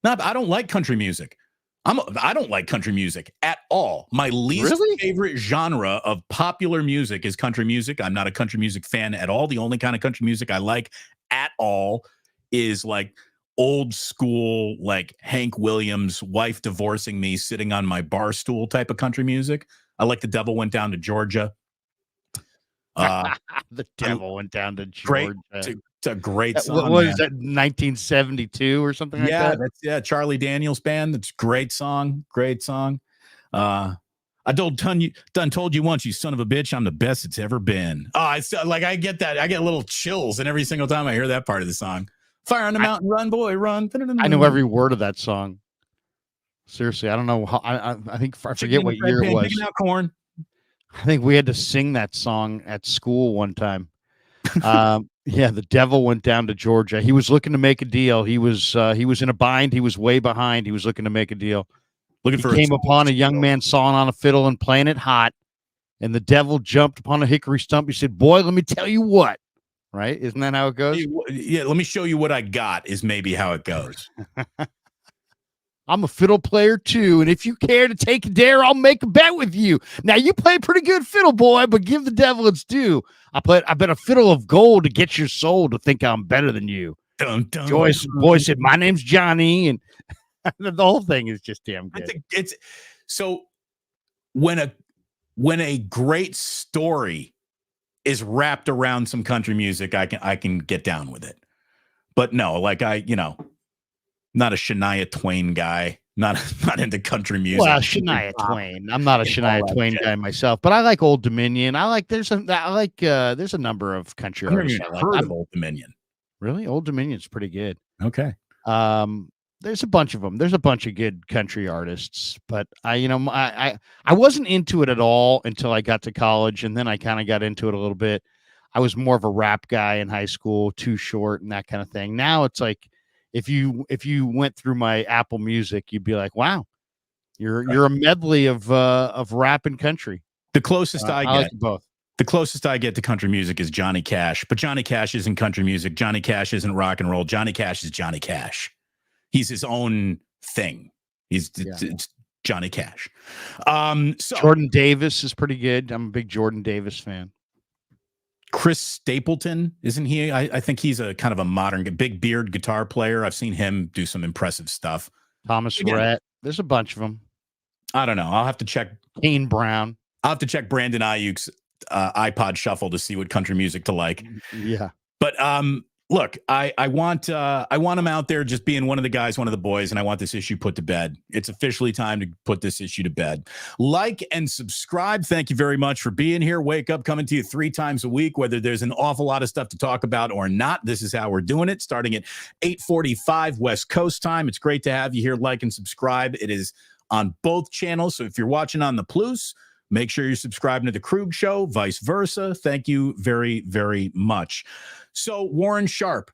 I don't like country music. I don't like country music at all. My least favorite genre of popular music is country music. I'm not a country music fan at all. The only kind of country music I like at all is like old school, like Hank Williams, wife divorcing me, sitting on my bar stool type of country music. I like The Devil Went Down to Georgia. The Devil Went Down to Georgia. It's a great song. What is that, 1972 or something like that? That's Charlie Daniels Band. That's a great song. I done told you once, you son of a bitch, I'm the best it's ever been. I get that. I get little chills, and every single time I hear that part of the song. Fire on the mountain, run, boy, run. I know every word of that song. Seriously, I don't know. I think I forget what year it was. Picking out corn. I think we had to sing that song at school one time. The Devil Went Down to Georgia. He was looking to make a deal. He was in a bind. He was way behind. He was looking to make a deal. He came upon a young man sawing on a fiddle and playing it hot, and the devil jumped upon a hickory stump. He said, "Boy, let me tell you what." Right? Isn't that how it goes? Yeah, let me show you what I got is maybe how it goes. I'm a fiddle player too, and if you care to take a dare, I'll make a bet with you. Now, you play pretty good fiddle, boy, but give the devil its due. I bet a fiddle of gold to get your soul to think I'm better than you. Dun, dun, Boy said, "My name's Johnny," and The whole thing is just damn I good. think it's so when a great story is wrapped around some country music, I can get down with it. But no, like not a Shania Twain guy, not into country music. Well, Shania Twain. I'm not a Shania Twain guy myself, but I like Old Dominion. There's a number of country I've never artists even I like. heard of Old Dominion. Really? Old Dominion's pretty good. Okay. There's a bunch of them. There's a bunch of good country artists, but I wasn't into it at all until I got to college, and then I kind of got into it a little bit. I was more of a rap guy in high school, Too Short and that kind of thing. Now it's like if you went through my Apple Music, you'd be like, wow, you're a medley of rap and country. The closest I get like both. The closest I get to country music is Johnny Cash, but Johnny Cash isn't country music. Johnny Cash isn't rock and roll. Johnny Cash is Johnny Cash. He's his own thing. It's Johnny Cash. So Jordan Davis is pretty good. I'm a big Jordan Davis fan. Chris Stapleton, isn't he? I think he's a kind of a modern, big beard guitar player. I've seen him do some impressive stuff. Thomas Rhett. There's a bunch of them. I don't know. I'll have to check. Kane Brown. I'll have to check Brandon Aiyuk's iPod Shuffle to see what country music to like. Yeah. But look, I want him out there just being one of the guys, one of the boys, and I want this issue put to bed. It's officially time to put this issue to bed. Like and subscribe. Thank you very much for being here. Wake Up coming to you 3 times a week, whether there's an awful lot of stuff to talk about or not. This is how we're doing it, starting at 8:45 West Coast time. It's great to have you here. Like and subscribe. It is on both channels. So if you're watching on the Plus, make sure you're subscribing to the Krueger Show, vice versa. Thank you very, very much. So Warren Sharp,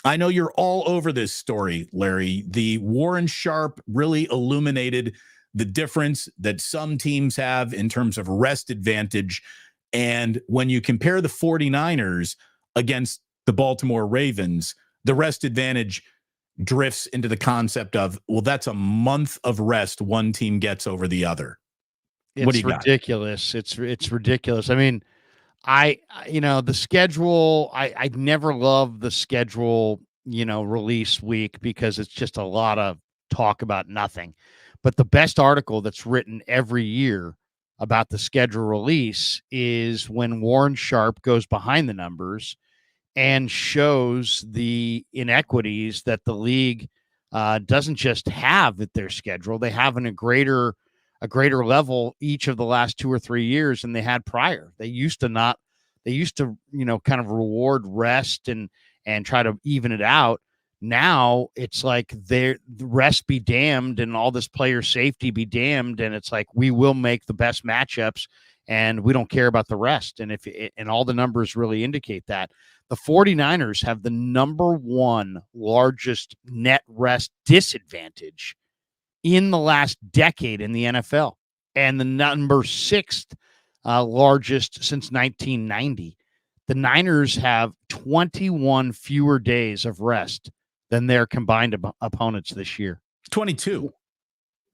I know you're all over this story, Larry. The Warren Sharp really illuminated the difference that some teams have in terms of rest advantage. And when you compare the 49ers against the Baltimore Ravens, the rest advantage drifts into the concept of, well, that's a month of rest one team gets over the other. It's ridiculous. It's ridiculous. I mean, the schedule, I never love the schedule, release week because it's just a lot of talk about nothing. But the best article that's written every year about the schedule release is when Warren Sharp goes behind the numbers and shows the inequities that the league doesn't just have at their schedule. They have in a greater level each of the last 2 or 3 years than they had prior. They used to, kind of reward rest and try to even it out. Now it's like the rest be damned and all this player safety be damned. And it's like, we will make the best matchups and we don't care about the rest. And and all the numbers really indicate that. The 49ers have the number 1 largest net rest disadvantage in the last decade in the NFL, and the number 6th largest since 1990. The Niners have 21 fewer days of rest than their combined opponents this year. 22. It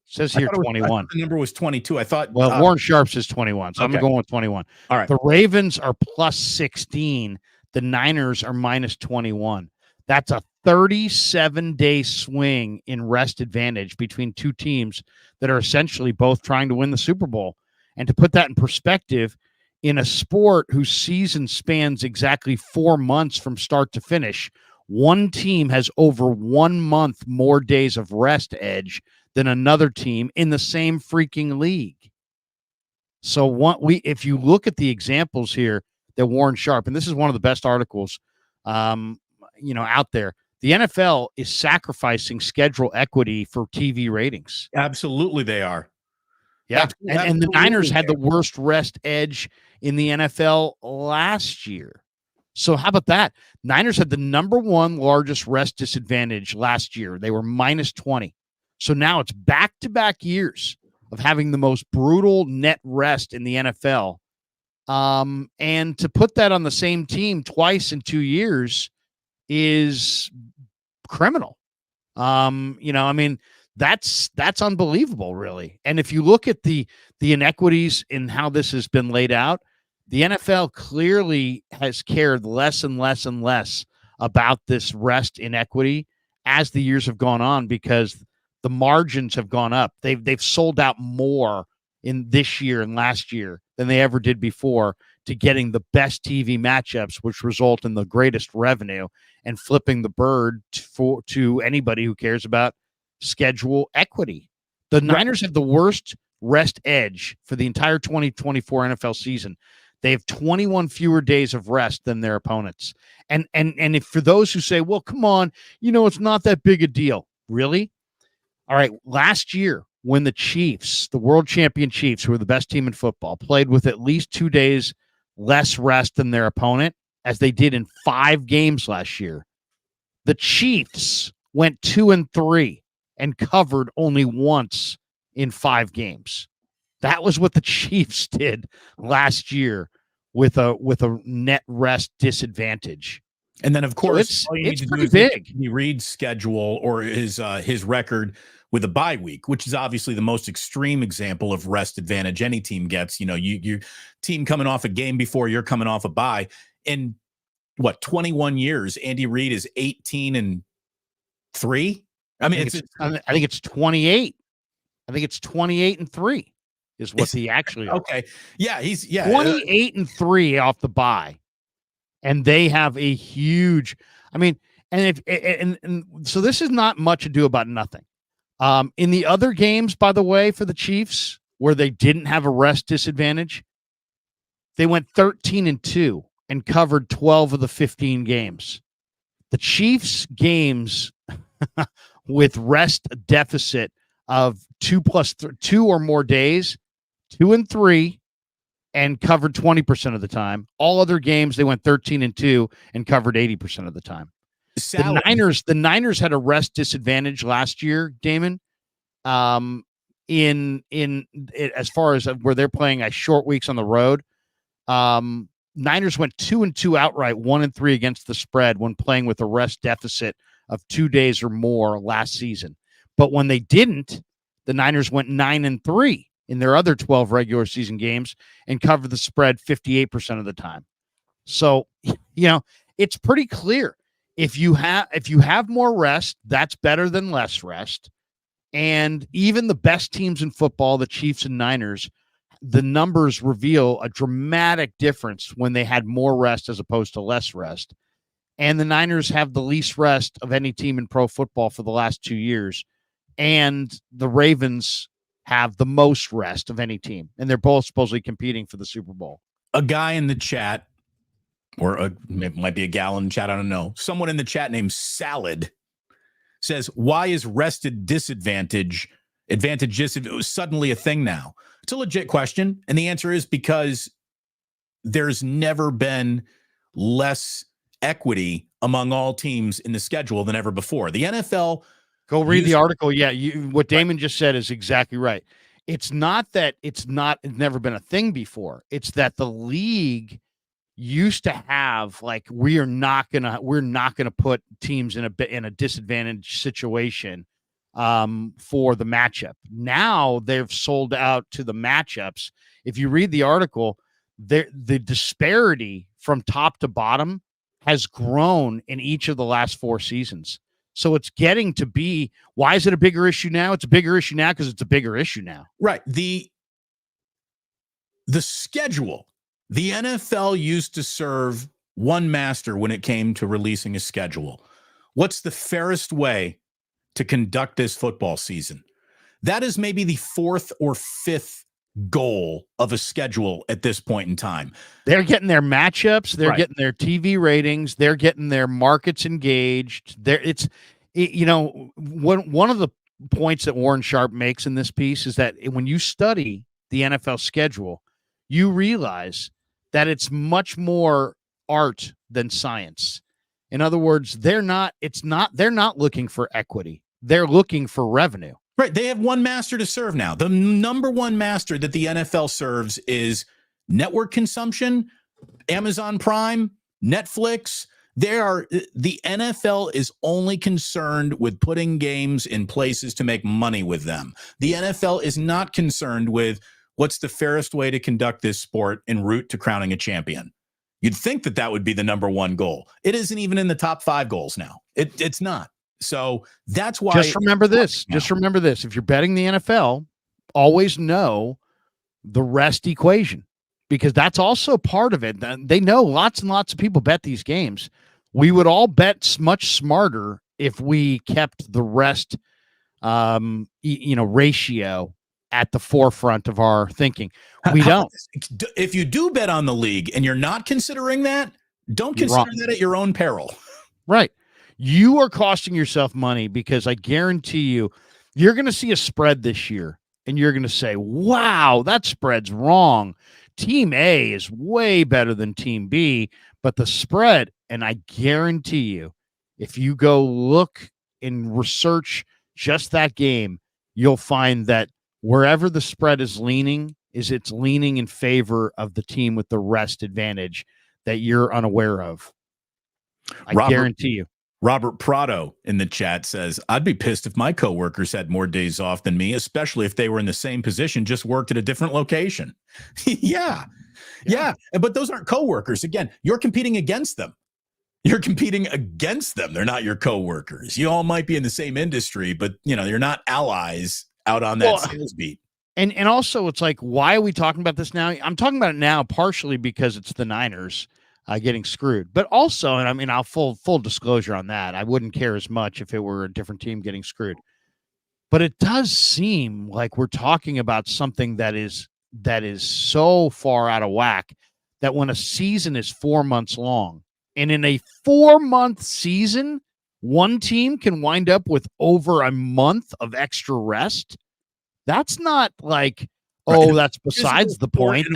says here 21. The number was 22. I thought. Well, Warren Sharp says 21, so okay. I'm going with 21. All right. The Ravens are plus 16. The Niners are minus 21. That's a 37-day swing in rest advantage between two teams that are essentially both trying to win the Super Bowl. And to put that in perspective, in a sport whose season spans exactly 4 months from start to finish, one team has over 1 month more days of rest edge than another team in the same freaking league. So if you look at the examples here that Warren Sharp, and this is one of the best articles out there, the NFL is sacrificing schedule equity for TV ratings. Absolutely, they are. Yeah, and the Niners had the worst rest edge in the NFL last year. So how about that? Niners had the number 1 largest rest disadvantage last year. They were minus 20. So now it's back-to-back years of having the most brutal net rest in the NFL. And to put that on the same team twice in 2 years is criminal. That's unbelievable, really. And if you look at the inequities in how this has been laid out, the NFL clearly has cared less and less and less about this rest inequity as the years have gone on, because the margins have gone up. They've sold out more in this year and last year than they ever did before to getting the best TV matchups, which result in the greatest revenue and flipping the bird to anybody who cares about schedule equity. The Niners have the worst rest edge for the entire 2024 NFL season. They have 21 fewer days of rest than their opponents. And if for those who say, well, come on, it's not that big a deal. Really? All right. Last year, when the Chiefs, the world champion Chiefs, who were the best team in football, played with at least 2 days less rest than their opponent, as they did in 5 games last year, the Chiefs went 2-3 and covered only once in 5 games. That was what the Chiefs did last year with a net rest disadvantage. And then, of course, so it's pretty big. He reads schedule or his record with a bye week, which is obviously the most extreme example of rest advantage any team gets. Your team coming off a game before you're coming off a bye. In 21 years, Andy Reid is 18-3. I mean, I think it's 28. I think it's 28-3 is what he actually. Okay, yeah, he's 28-3 off the bye. And they have a huge, and so this is not much ado about nothing. In the other games, by the way, for the Chiefs, where they didn't have a rest disadvantage, they went 13-2 and covered 12 of the 15 games. The Chiefs games with rest deficit of 2 or more days, 2-3, and covered 20% of the time. All other games, they went 13-2 and covered 80% of the time. The Niners had a rest disadvantage last year, Damon. In as far as where they're playing short weeks on the road, Niners went 2-2 outright, 1-3 against the spread when playing with a rest deficit of 2 days or more last season. But when they didn't, the Niners went 9-3 in their other 12 regular season games and covered the spread 58% of the time. So, it's pretty clear. If you have more rest, that's better than less rest. And even the best teams in football, the Chiefs and Niners, the numbers reveal a dramatic difference when they had more rest as opposed to less rest. And the Niners have the least rest of any team in pro football for the last 2 years. And the Ravens have the most rest of any team. And they're both supposedly competing for the Super Bowl. A guy in the chat, or it might be a gal in the chat, I don't know. Someone in the chat named Salad says, why is rested disadvantage suddenly a thing now? It's a legit question. And the answer is because there's never been less equity among all teams in the schedule than ever before. The NFL. Go read the article. Yeah, what Damon just said is exactly right. It's not that it's never been a thing before. It's that the league used to have we're not gonna put teams in a disadvantaged situation for the matchup. Now they've sold out to the matchups. If you read the article, the disparity from top to bottom has grown in each of the last 4 seasons. So it's getting to be, why is it a bigger issue now? It's a bigger issue now because it's a bigger issue now. Right. The schedule, the NFL used to serve one master when it came to releasing a schedule. What's the fairest way to conduct this football season? That is maybe the 4th or 5th goal of a schedule at this point in time. They're getting their matchups, they're getting their TV ratings, they're getting their markets engaged. One of the points that Warren Sharp makes in this piece is that when you study the NFL schedule, you realize that it's much more art than science. In other words, they're not looking for equity. They're looking for revenue. Right. They have one master to serve now. The number one master that the NFL serves is network consumption, Amazon Prime, Netflix. The NFL is only concerned with putting games in places to make money with them. The NFL is not concerned with what's the fairest way to conduct this sport en route to crowning a champion. You'd think that would be the number one goal. It isn't even in the top 5 goals now. It's not. So that's why. Just remember this. Just remember this. If you're betting the NFL, always know the rest equation, because that's also part of it. They know lots and lots of people bet these games. We would all bet much smarter if we kept the rest, ratio at the forefront of our thinking. We don't. If you do bet on the league and you're not considering that, don't consider that at your own peril. Right. You are costing yourself money, because I guarantee you're going to see a spread this year and you're going to say, wow, that spread's wrong. Team A is way better than Team B, but the spread, and I guarantee you, if you go look and research just that game, you'll find that wherever the spread is leaning, it's leaning in favor of the team with the rest advantage that you're unaware of. I guarantee you. Robert Prado in the chat says, I'd be pissed if my coworkers had more days off than me, especially if they were in the same position, just worked at a different location. Yeah. But those aren't coworkers. Again, you're competing against them. You're competing against them. They're not your coworkers. You all might be in the same industry, but you're not allies out on that sales beat. And also, it's like, why are we talking about this now? I'm talking about it now partially because it's the Niners getting screwed, but also, and I mean, I'll full disclosure on that, I wouldn't care as much if it were a different team getting screwed. But it does seem like we're talking about something that is so far out of whack that when a season is 4 months long, and in a 4-month season, one team can wind up with over a month of extra rest. That's not like, oh, that's besides the point.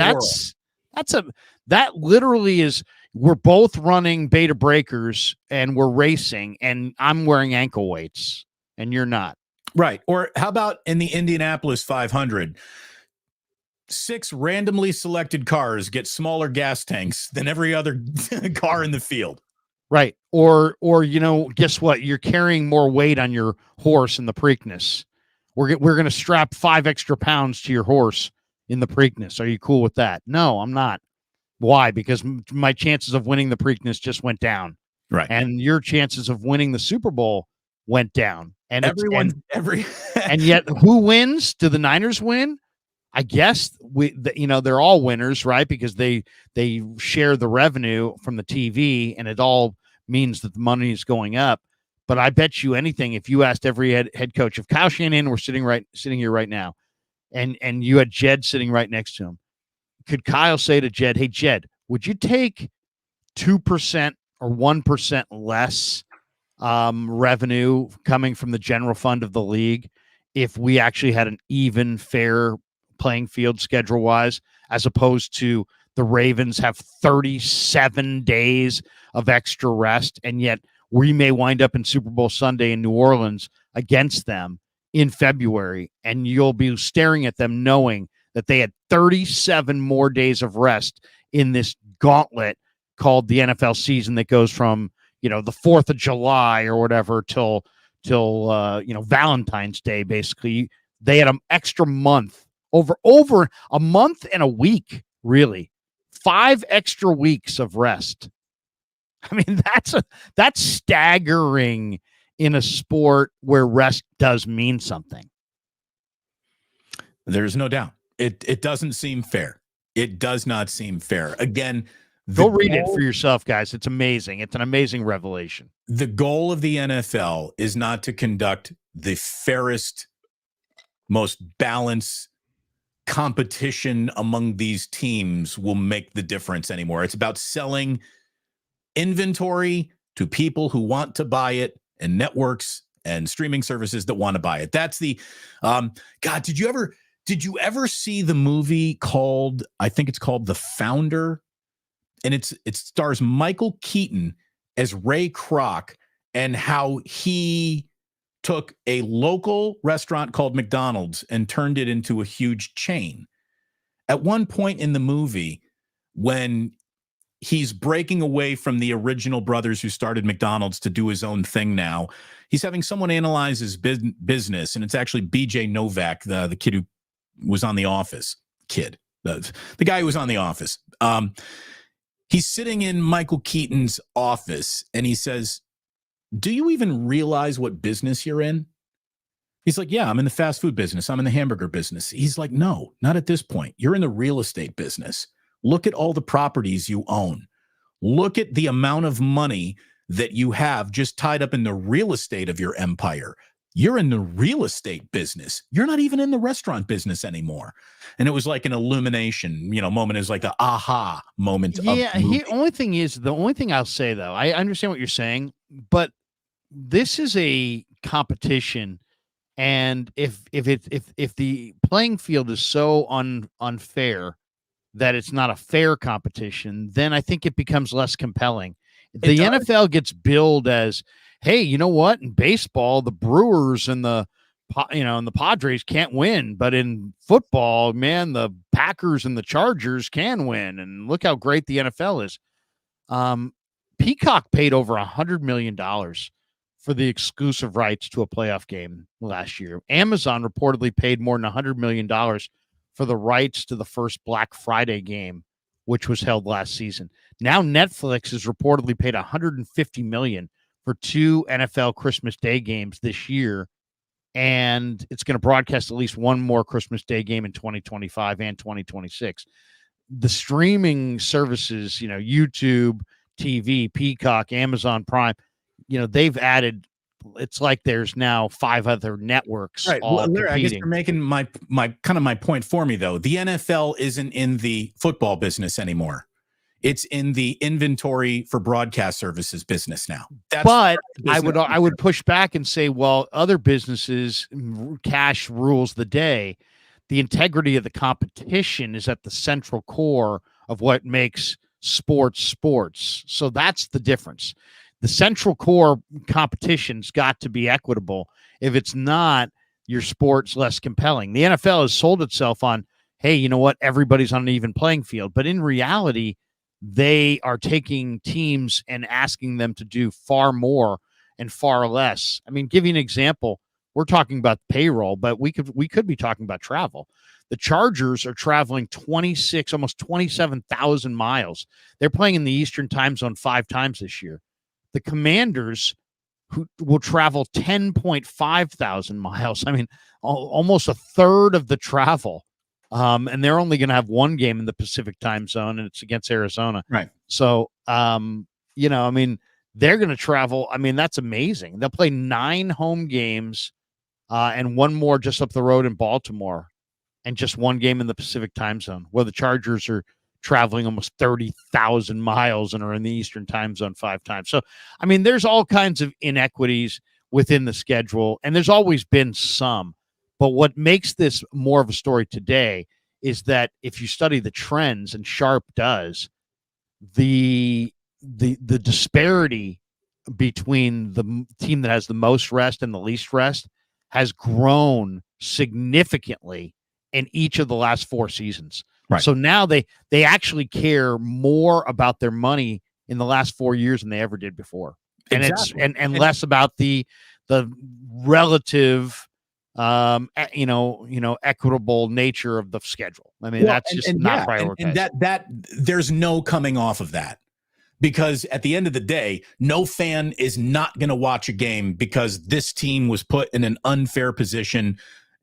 That literally is, we're both running beta breakers and we're racing, and I'm wearing ankle weights and you're not. Right. Or how about in the Indianapolis 500, 6 randomly selected cars get smaller gas tanks than every other car in the field. Right. Or guess what? You're carrying more weight on your horse in the Preakness. We're going to strap 5 extra pounds to your horse in the Preakness. Are you cool with that? No, I'm not. Why? Because my chances of winning the Preakness just went down. Right. And your chances of winning the Super Bowl went down. And and yet who wins? Do the Niners win? I guess they're all winners, right? Because they share the revenue from the TV, and it all means that the money is going up. But I bet you anything, if you asked every head coach, if Kyle Shanahan were sitting here right now, and you had Jed sitting right next to him, could Kyle say to Jed, hey, Jed, would you take 2% or 1% less revenue coming from the general fund of the league if we actually had an even, fair playing field schedule-wise, as opposed to the Ravens have 37 days of extra rest, and yet we may wind up in Super Bowl Sunday in New Orleans against them in February, and you'll be staring at them knowing that they had 37 more days of rest in this gauntlet called the NFL season that goes from, the 4th of July or whatever till Valentine's Day. Basically, they had an extra month, over a month and a week, really 5 extra weeks of rest. I mean, that's staggering in a sport where rest does mean something. There's no doubt. It doesn't seem fair. It does not seem fair. Again, go read it for yourself, guys. It's amazing. It's an amazing revelation. The goal of the NFL is not to conduct the fairest, most balanced competition among these teams will make the difference anymore. It's about selling inventory to people who want to buy it, and networks and streaming services that want to buy it. That's the God, did you ever see the movie called, I think it's called The Founder? And it stars Michael Keaton as Ray Kroc, and how he took a local restaurant called McDonald's and turned it into a huge chain. At one point in the movie, when he's breaking away from the original brothers who started McDonald's to do his own thing now, he's having someone analyze his business, and it's actually BJ Novak, the kid who was on The Office. The guy who was on The Office. He's sitting in Michael Keaton's office, and he says, do you even realize what business you're in? He's like, yeah, I'm in the fast food business. I'm in the hamburger business. He's like, no, not at this point. You're in the real estate business. Look at all the properties you own. Look at the amount of money that you have just tied up in the real estate of your empire. You're in the real estate business. You're not even in the restaurant business anymore. And it was like an illumination, moment is like the aha moment. Yeah. Only thing I'll say though, I understand what you're saying, but this is a competition. And if the playing field is so unfair that it's not a fair competition, then I think it becomes less compelling. The NFL gets billed as, hey, you know what? In baseball, the Brewers and the Padres can't win, but in football, man, the Packers and the Chargers can win. And look how great the NFL is. Peacock paid over $100 million for the exclusive rights to a playoff game last year. Amazon reportedly paid more than $100 million for the rights to the first Black Friday game, which was held last season. Now Netflix has reportedly paid $150 million for 2 NFL Christmas Day games this year, and it's going to broadcast at least one more Christmas Day game in 2025 and 2026. The streaming services, YouTube TV, Peacock, Amazon Prime, they've added, it's like there's now 5 other networks. Right. All well, I guess competing. you're making my my point for me though. The NFL isn't in the football business anymore. It's in the inventory for broadcast services business now. But I would push back and say, well, other businesses, cash rules the day. The integrity of the competition is at the central core of what makes sports. So that's the difference. The central core competition's got to be equitable. If it's not, your sport's less compelling. The NFL has sold itself on, hey, you know what? Everybody's on an even playing field. But in reality, they are taking teams and asking them to do far more and far less. I mean, give you an example. We're talking about payroll, but we could be talking about travel. The Chargers are traveling 26, almost 27,000 miles. They're playing in the Eastern time zone 5 times this year. The Commanders, who will travel 10.5 thousand miles. I mean, almost a third of the travel. And they're only going to have one game in the Pacific time zone, and it's against Arizona. Right. So, I mean, they're going to travel. I mean, that's amazing. They'll play 9 home games and one more just up the road in Baltimore, and just one game in the Pacific time zone, where the Chargers are traveling almost 30,000 miles and are in the Eastern time zone 5 times. So, I mean, there's all kinds of inequities within the schedule, and there's always been some. But what makes this more of a story today is that if you study the trends, and Sharp does, the disparity between the team that has the most rest and the least rest has grown significantly in each of the last 4 seasons. Right. So now they actually care more about their money in the last 4 years than they ever did before. And exactly. and less about the relative equitable nature of the schedule. I mean, that's just not prioritized. And that there's no coming off of that, because at the end of the day, no fan is not going to watch a game because this team was put in an unfair position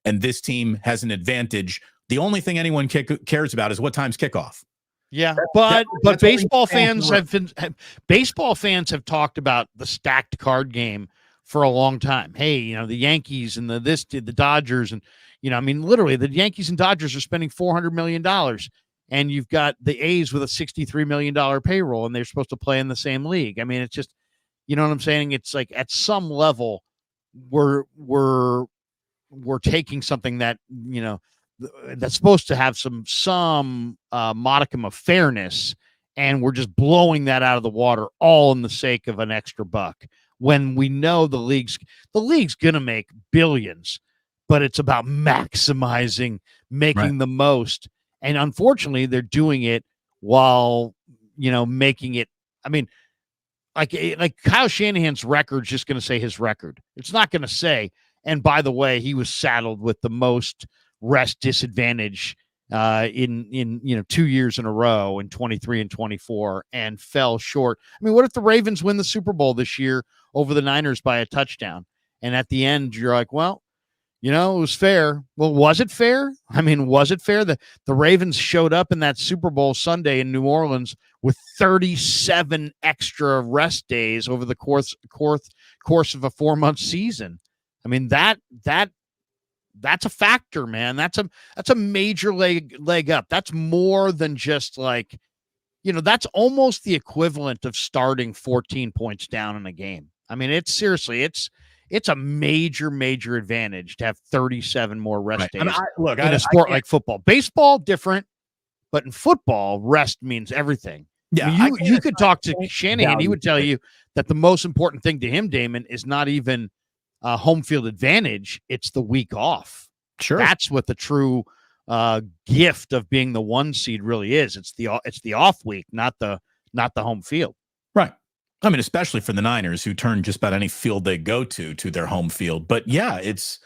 and this team has an advantage. The only thing anyone cares about is what time's kickoff. Yeah, but baseball fans have talked about the stacked card game for a long time. Hey, the Yankees and the Dodgers, and I mean, literally, the Yankees and Dodgers are spending $400 million, and you've got the A's with a $63 million payroll, and they're supposed to play in the same league. I mean, it's just, you know what I'm saying? It's like at some level, we're taking something that that's supposed to have some modicum of fairness, and we're just blowing that out of the water, all in the sake of an extra buck, when we know the league's gonna make billions, but it's about maximizing, making the most. And unfortunately, they're doing it while making it. I mean, like Kyle Shanahan's record's just going to say his record. It's not going to say, and by the way, he was saddled with the most rest disadvantage in 2 years in a row in 23 and 24 and fell short. I mean, what if the Ravens win the Super Bowl this year over the Niners by a touchdown? And at the end, you're like, well, it was fair. Well, was it fair? I mean, was it fair? The Ravens showed up in that Super Bowl Sunday in New Orleans with 37 extra rest days over the course of a 4-month season. I mean, that's a factor, man. That's a major leg up. That's more than just like, that's almost the equivalent of starting 14 points down in a game. I mean, it's a major advantage to have 37 more rest days in a sport like football. Baseball, different, but in football, rest means everything. Yeah, I mean, you could talk to Shanahan. He would tell you that the most important thing to him, Damon, is not even home field advantage. It's the week off. Sure. That's what the true gift of being the 1 seed really is. It's the off week, not the home field. Right. I mean, especially for the Niners, who turn just about any field they go to their home field. But yeah, it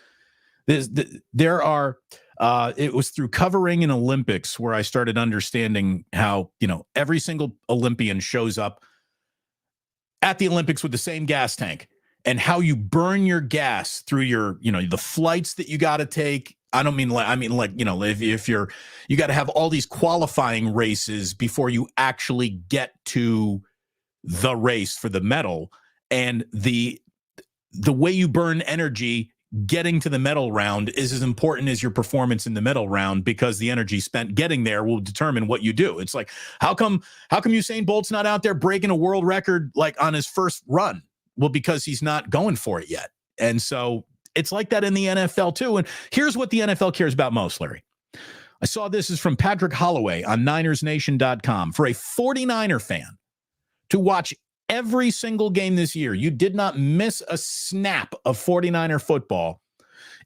was through covering an Olympics where I started understanding how, every single Olympian shows up at the Olympics with the same gas tank, and how you burn your gas through your, the flights that you got to take. I mean, if you got to have all these qualifying races before you actually get to the race for the medal, and the way you burn energy getting to the medal round is as important as your performance in the medal round, because the energy spent getting there will determine what you do. It's like, how come Usain Bolt's not out there breaking a world record like on his first run? Well, because he's not going for it yet. And so it's like that in the NFL too. And here's what the NFL cares about most, Larry. I saw this is from Patrick Holloway on NinersNation.com. For a 49er fan to watch every single game this year, you did not miss a snap of 49er football,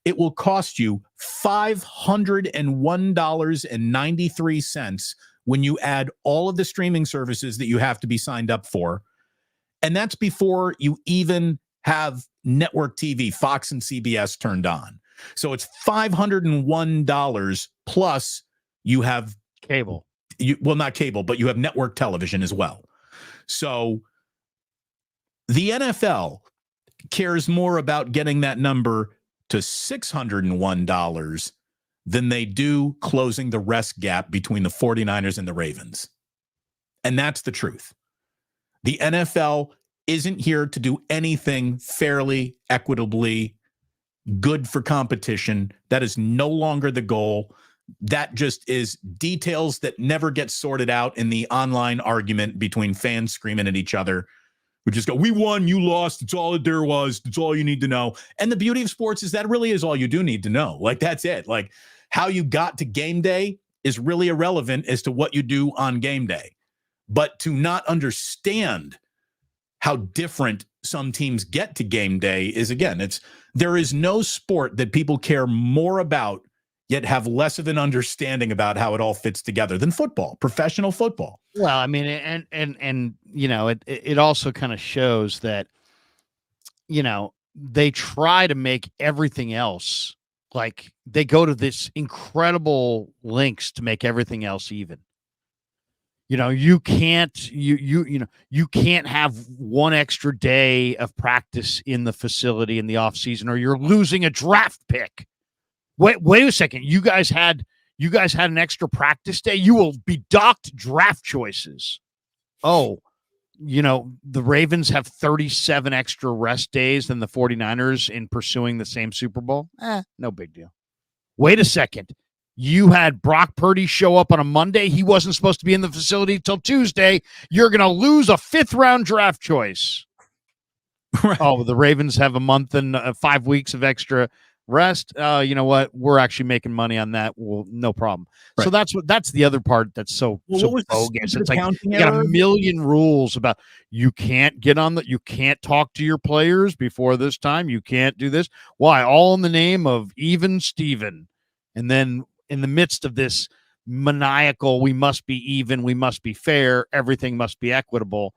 it will cost you $501.93 when you add all of the streaming services that you have to be signed up for. And that's before you even have network TV, Fox and CBS turned on. So it's $501 plus you have cable. Not cable, but you have network television as well. So the NFL cares more about getting that number to $601 than they do closing the rest gap between the 49ers and the Ravens. And that's the truth. The NFL isn't here to do anything fairly, equitably, good for competition. That is no longer the goal. That just is details that never get sorted out in the online argument between fans screaming at each other. We just go, we won, you lost. It's all there was. It's all you need to know. And the beauty of sports is that really is all you do need to know. Like, that's it. Like, how you got to game day is really irrelevant as to what you do on game day. But to not understand how different some teams get to game day is, again, there is no sport that people care more about yet have less of an understanding about how it all fits together than football, professional football. Well, I mean, and it also kind of shows that, they try to make everything else, like, they go to this incredible lengths to make everything else even. You can't have one extra day of practice in the facility in the off season, or you're losing a draft pick. Wait a second. You guys had an extra practice day. You will be docked draft choices. Oh, the Ravens have 37 extra rest days than the 49ers in pursuing the same Super Bowl. No big deal. Wait a second. You had Brock Purdy show up on a Monday. He wasn't supposed to be in the facility till Tuesday. You're going to lose a 5th-round draft choice. Right. Oh, the Ravens have a month and 5 weeks of extra rest. You know what? We're actually making money on that. Well, no problem. Right. So that's the other part that's so bogus. It's like you got a million rules about you can't you can't talk to your players before this time. You can't do this. Why? All in the name of even Steven. And then in the midst of this maniacal, we must be even, we must be fair, everything must be equitable,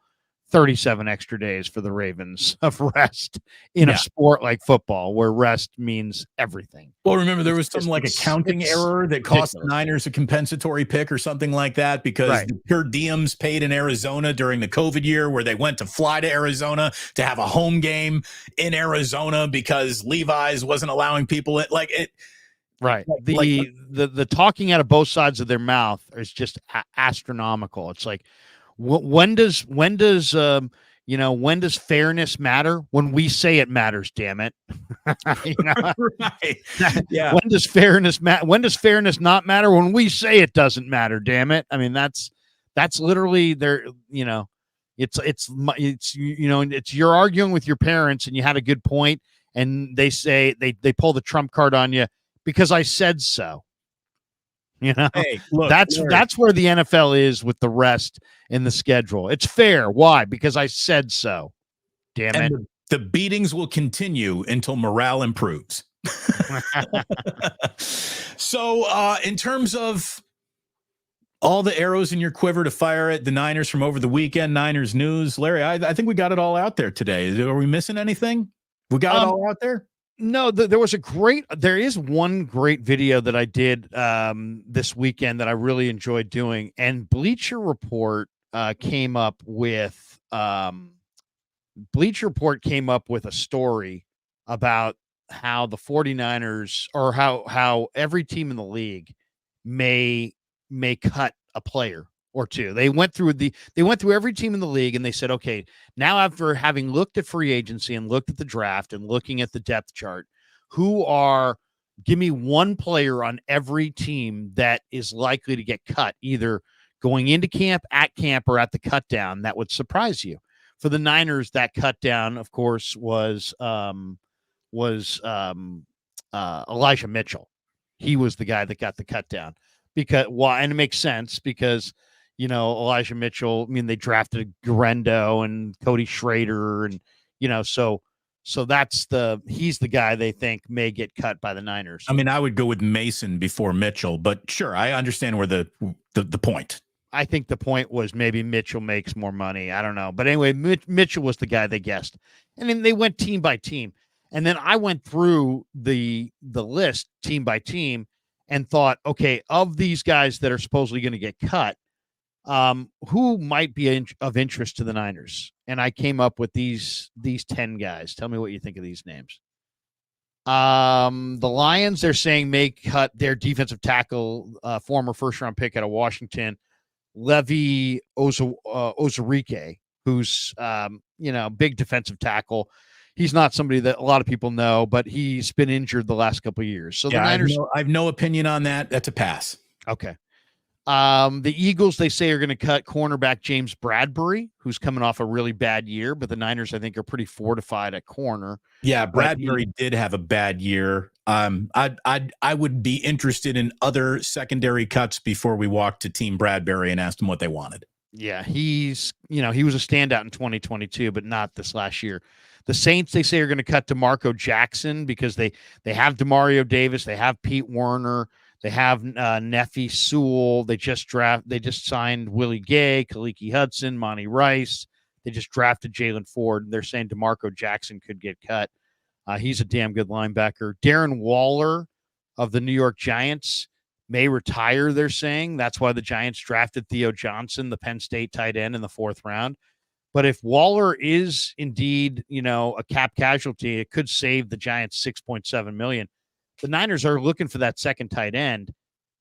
37 extra days for the Ravens of rest in a Yeah. sport like football, where rest means everything. Well, remember there It's was some just like accounting it's error that cost the ridiculous. Niners a compensatory pick or something like that because Right. the per diems paid in Arizona during the COVID year where they went to fly to Arizona to have a home game in Arizona because Levi's wasn't allowing people like it. Right. Like The talking out of both sides of their mouth is just astronomical. It's like, when does when does fairness matter? When we say it matters, damn it. You know, right. Yeah. when does fairness when does fairness not matter? When we say it doesn't matter, damn it. I mean, that's literally their, it's you're arguing with your parents and you had a good point and they say they pull the trump card on you because I said so. Hey, look, That's where the NFL is with the rest in the schedule. It's fair. Why? Because I said so. Damn it. and the beatings will continue until morale improves. So, in terms of all the arrows in your quiver to fire at the Niners from over the weekend, Niners news, Larry, I think we got it all out there today. Are we missing anything? We got it all out there? No, there is one great video that I did this weekend that I really enjoyed doing. And Bleacher Report came up with a story about how the 49ers or how every team in the league may cut a player or two. They went through every team in the league and they said, okay, now after having looked at free agency and looked at the draft and looking at the depth chart, give me one player on every team that is likely to get cut, either going into camp, at camp, or at the cut down, that would surprise you. For the Niners, that cut down, of course, was Elijah Mitchell. He was the guy that got the cut down. And it makes sense because, Elijah Mitchell, I mean, they drafted Garendo and Cody Schrader and, so he's the guy they think may get cut by the Niners. I mean, I would go with Mason before Mitchell, but sure, I understand where the point. I think the point was maybe Mitchell makes more money. I don't know. But anyway, Mitchell was the guy they guessed. And then they went team by team. And then I went through the list team by team and thought, okay, of these guys that are supposedly going to get cut, who might be of interest to the Niners? And I came up with these 10 guys. Tell me what you think of these names. The Lions, they're saying may cut their defensive tackle, former first-round pick out of Washington, Levi Ozarike, who's big defensive tackle. He's not somebody that a lot of people know, but he's been injured the last couple of years. So the Niners, I have no opinion on that. That's a pass. Okay. The Eagles, they say, are going to cut cornerback James Bradbury, who's coming off a really bad year, but the Niners, I think, are pretty fortified at corner. Yeah, Bradbury did have a bad year. I would be interested in other secondary cuts before we walked to Team Bradbury and asked them what they wanted. Yeah, he was a standout in 2022, but not this last year. The Saints, they say, are going to cut DeMarco Jackson because they have Demario Davis, they have Pete Werner, they have Nefi Sewell. They just signed Willie Gay, Kaliki Hudson, Monty Rice. They just drafted Jalen Ford. They're saying DeMarco Jackson could get cut. He's a damn good linebacker. Darren Waller of the New York Giants may retire, they're saying. That's why the Giants drafted Theo Johnson, the Penn State tight end, in the 4th round. But if Waller is indeed, a cap casualty, it could save the Giants $6.7 million. The Niners are looking for that second tight end.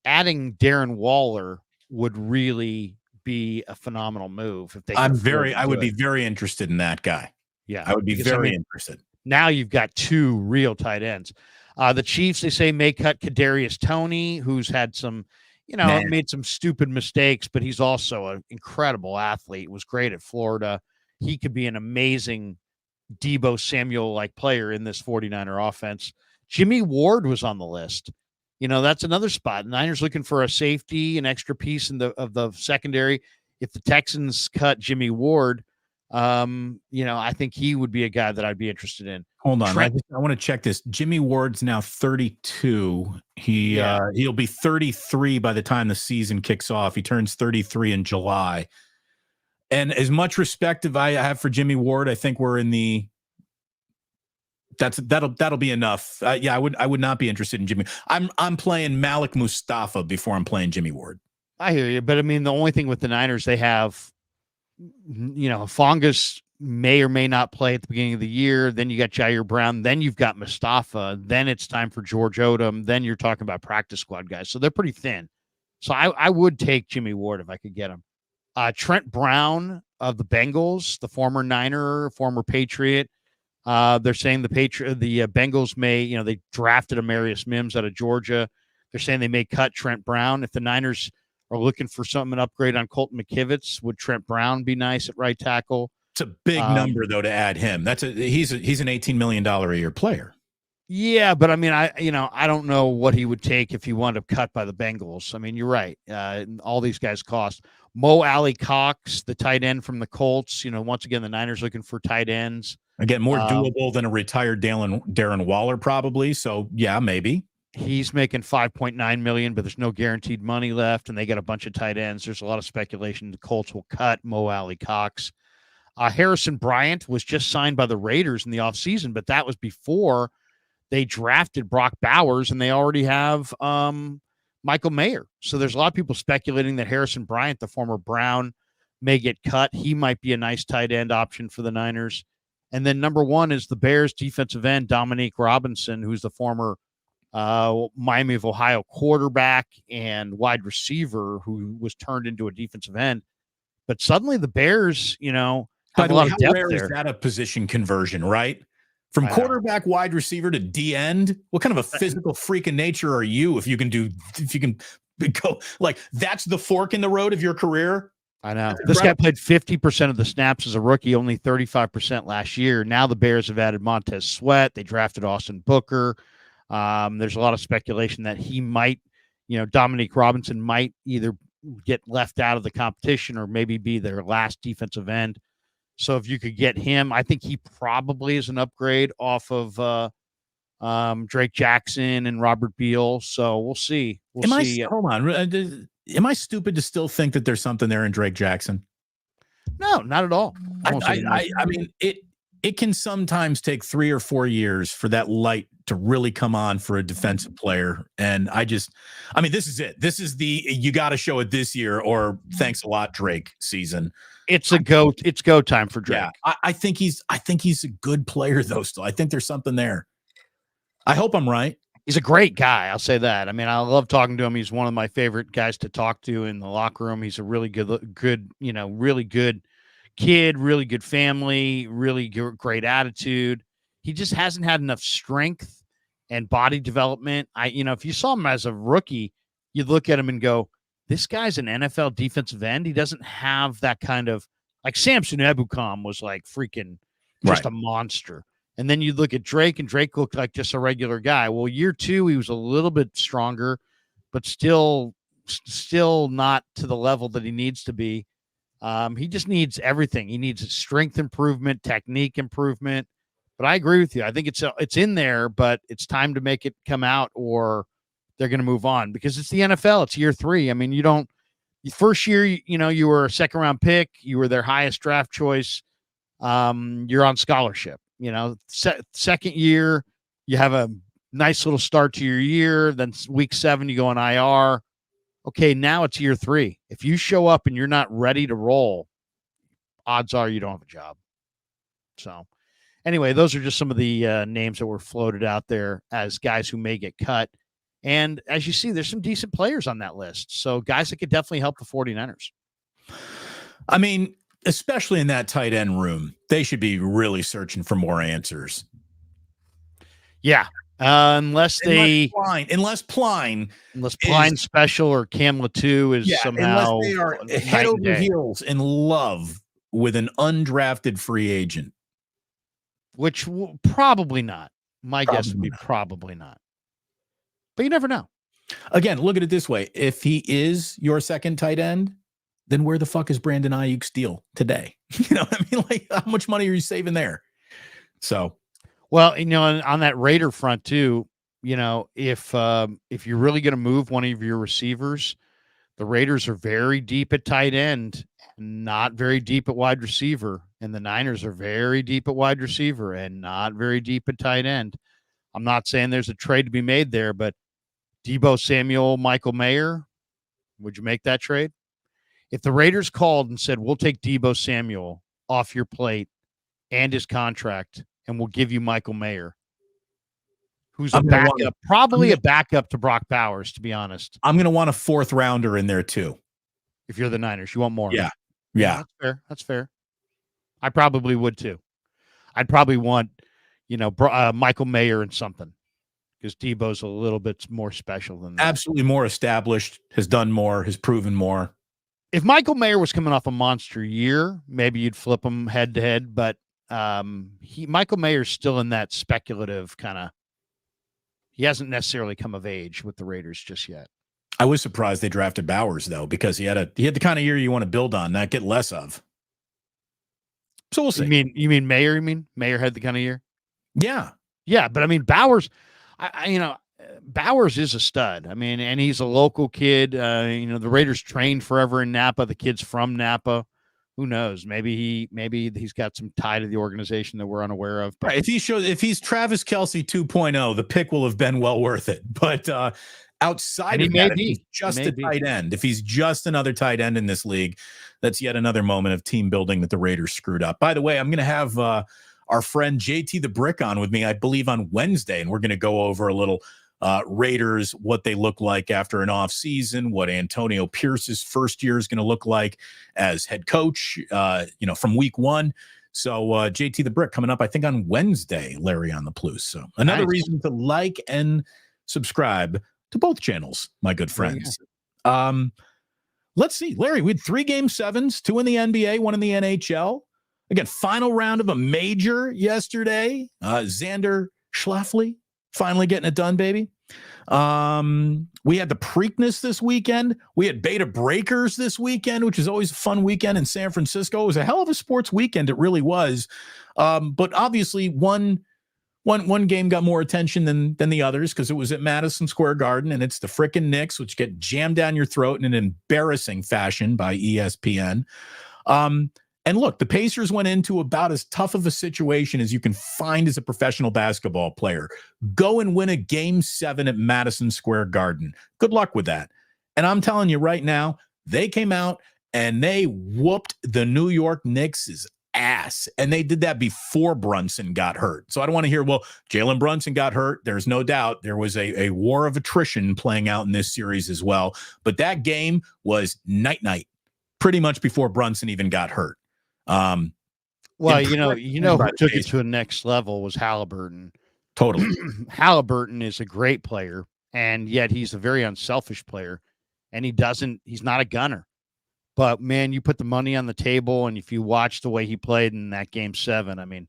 Adding Darren Waller would really be a phenomenal move if they. I would be very interested in that guy. Yeah, I would be very interested. Now you've got 2 real tight ends. The Chiefs, they say, may cut Kadarius Toney, who's had some, made some stupid mistakes, but he's also an incredible athlete. Was great at Florida. He could be an amazing Deebo Samuel-like player in this 49er offense. Jimmy Ward was on the list. That's another spot. The Niners looking for a safety, an extra piece of the secondary. If the Texans cut Jimmy Ward, I think he would be a guy that I'd be interested in. Hold on. I want to check this. Jimmy Ward's now 32. He'll be 33 by the time the season kicks off. He turns 33 in July. And as much respect as I have for Jimmy Ward, I think we're in the that'll be enough. Yeah, I would not be interested in Jimmy. I'm playing Malik Mustafa before I'm playing Jimmy Ward. I hear you, but I mean, the only thing with the Niners, they have, Fongus may or may not play at the beginning of the year. Then you got Jair Brown. Then you've got Mustafa. Then it's time for George Odom. Then you're talking about practice squad guys. So they're pretty thin. So I would take Jimmy Ward if I could get him. Trent Brown of the Bengals, the former Niner, former Patriot. They're saying the Bengals may, they drafted Amarius Mims out of Georgia. They're saying they may cut Trent Brown. If the Niners are looking for something, an upgrade on Colton McKivitz, would Trent Brown be nice at right tackle? It's a big number though to add him. He's an $18 million a year player. Yeah, but I mean, I don't know what he would take if he wound up cut by the Bengals. I mean, you're right. All these guys cost. Mo Alley Cox, the tight end from the Colts. Once again, the Niners looking for tight ends. Again, more doable than a retired Darren Waller, probably. So yeah, maybe. He's making $5.9 million, but there's no guaranteed money left, and they got a bunch of tight ends. There's a lot of speculation the Colts will cut Mo Alley Cox. Harrison Bryant was just signed by the Raiders in the offseason, but that was before they drafted Brock Bowers, and they already have Michael Mayer. So there's a lot of people speculating that Harrison Bryant, the former Brown, may get cut. He might be a nice tight end option for the Niners. And then number one is the Bears defensive end, Dominique Robinson, who's the former Miami of Ohio quarterback and wide receiver who was turned into a defensive end. But suddenly the Bears, have a lot of depth there. Is that a position conversion, right? From quarterback, wide receiver to D end. What kind of a physical freak of nature are you if you can go like that's the fork in the road of your career? I know. This guy played 50% of the snaps as a rookie, only 35% last year. Now the Bears have added Montez Sweat. They drafted Austin Booker. There's a lot of speculation that he might, Dominique Robinson might either get left out of the competition or maybe be their last defensive end. So if you could get him, I think he probably is an upgrade off of Drake Jackson and Robert Beal. So we'll see. Hold on. Am I stupid to still think that there's something there in Drake Jackson? No, not at all. I mean, it can sometimes take 3 or 4 years for that light to really come on for a defensive player. And this is it. This is you got to show it this year or thanks a lot, Drake season. It's go time for Drake. Yeah, I think he's a good player though. Still, I think there's something there. I hope I'm right. He's a great guy. I'll say that. I mean, I love talking to him. He's one of my favorite guys to talk to in the locker room. He's a really good, really good kid, really good family, really great attitude. He just hasn't had enough strength and body development. If you saw him as a rookie, you'd look at him and go, this guy's an NFL defensive end. He doesn't have that kind of, like Samson Ebukam was like freaking just a monster. And then you look at Drake, and Drake looked like just a regular guy. Well, year 2, he was a little bit stronger, but still not to the level that he needs to be. He just needs everything. He needs strength improvement, technique improvement. But I agree with you. I think it's in there, but it's time to make it come out, or they're going to move on because it's the NFL. It's year 3. I mean, first year, you were a second-round pick. You were their highest draft choice. You're on scholarship. Second year, you have a nice little start to your year. Then week 7, you go on IR. Okay, now it's year 3. If you show up and you're not ready to roll, odds are you don't have a job. So anyway, those are just some of the names that were floated out there as guys who may get cut. And as you see, there's some decent players on that list. So guys that could definitely help the 49ers. I mean, especially in that tight end room, they should be really searching for more answers. Yeah. Unless Pline Special or Cam Latu is somehow unless they are head over heels in love with an undrafted free agent. Which probably not. My guess would be probably not. But you never know. Again, look at it this way. If he is your second tight end, then where the fuck is Brandon Aiyuk's deal today? Like how much money are you saving there? So, well, on that Raider front too, if you're really going to move one of your receivers, the Raiders are very deep at tight end, not very deep at wide receiver, and the Niners are very deep at wide receiver and not very deep at tight end. I'm not saying there's a trade to be made there, but Deebo Samuel, Michael Mayer, would you make that trade? If the Raiders called and said, we'll take Deebo Samuel off your plate and his contract, and we'll give you Michael Mayer, who's a backup, probably a backup to Brock Bowers, to be honest. I'm going to want a 4th rounder in there too. If you're the Niners, you want more. Yeah. That's fair. That's fair. I probably would too. I'd probably want, Michael Mayer and something, because Deebo's a little bit more special than that. Absolutely more established, has done more, has proven more. If Michael Mayer was coming off a monster year, maybe you'd flip him head to head, but Michael Mayer's still in that speculative kind of, he hasn't necessarily come of age with the Raiders just yet. I was surprised they drafted Bowers though, because he had the kind of year you want to build on, not get less of. So we'll see. You mean Mayer? You mean Mayer had the kind of year? Yeah. Yeah. But I mean, Bowers, Bowers is a stud. I mean, and he's a local kid. The Raiders trained forever in Napa. The kid's from Napa. Who knows? Maybe he's got some tie to the organization that we're unaware of. But right. If he's Travis Kelce 2.0, the pick will have been well worth it. But outside of that, if he's just a tight end, if he's just another tight end in this league, that's yet another moment of team building that the Raiders screwed up. By the way, I'm going to have our friend JT the Brick on with me, I believe, on Wednesday, and we're going to go over a little Raiders, what they look like after an off season, what Antonio Pierce's first year is going to look like as head coach, from week 1. So JT the Brick coming up, I think, on Wednesday, Larry on the Plus. So another reason to like and subscribe to both channels, my good friends. Let's see, Larry, we had 3 Game 7s, 2 in the NBA, 1 in the NHL. Again, final round of a major yesterday. Xander Schauffele finally getting it done, baby. We had the Preakness this weekend. We had Beta Breakers this weekend, which is always a fun weekend in San Francisco. It was a hell of a sports weekend. It really was. But obviously one game got more attention than the others because it was at Madison Square Garden, and it's the frickin' Knicks, which get jammed down your throat in an embarrassing fashion by ESPN. And look, the Pacers went into about as tough of a situation as you can find as a professional basketball player. Go and win a Game 7 at Madison Square Garden. Good luck with that. And I'm telling you right now, they came out and they whooped the New York Knicks' ass. And they did that before Brunson got hurt. So I don't want to hear, well, Jalen Brunson got hurt. There's no doubt there was a war of attrition playing out in this series as well. But that game was night-night, pretty much before Brunson even got hurt. Who took it to a next level was Halliburton. Totally. Halliburton is a great player, and yet he's a very unselfish player, and he's not a gunner. But man, you put the money on the table, and if you watch the way he played in that Game 7, I mean,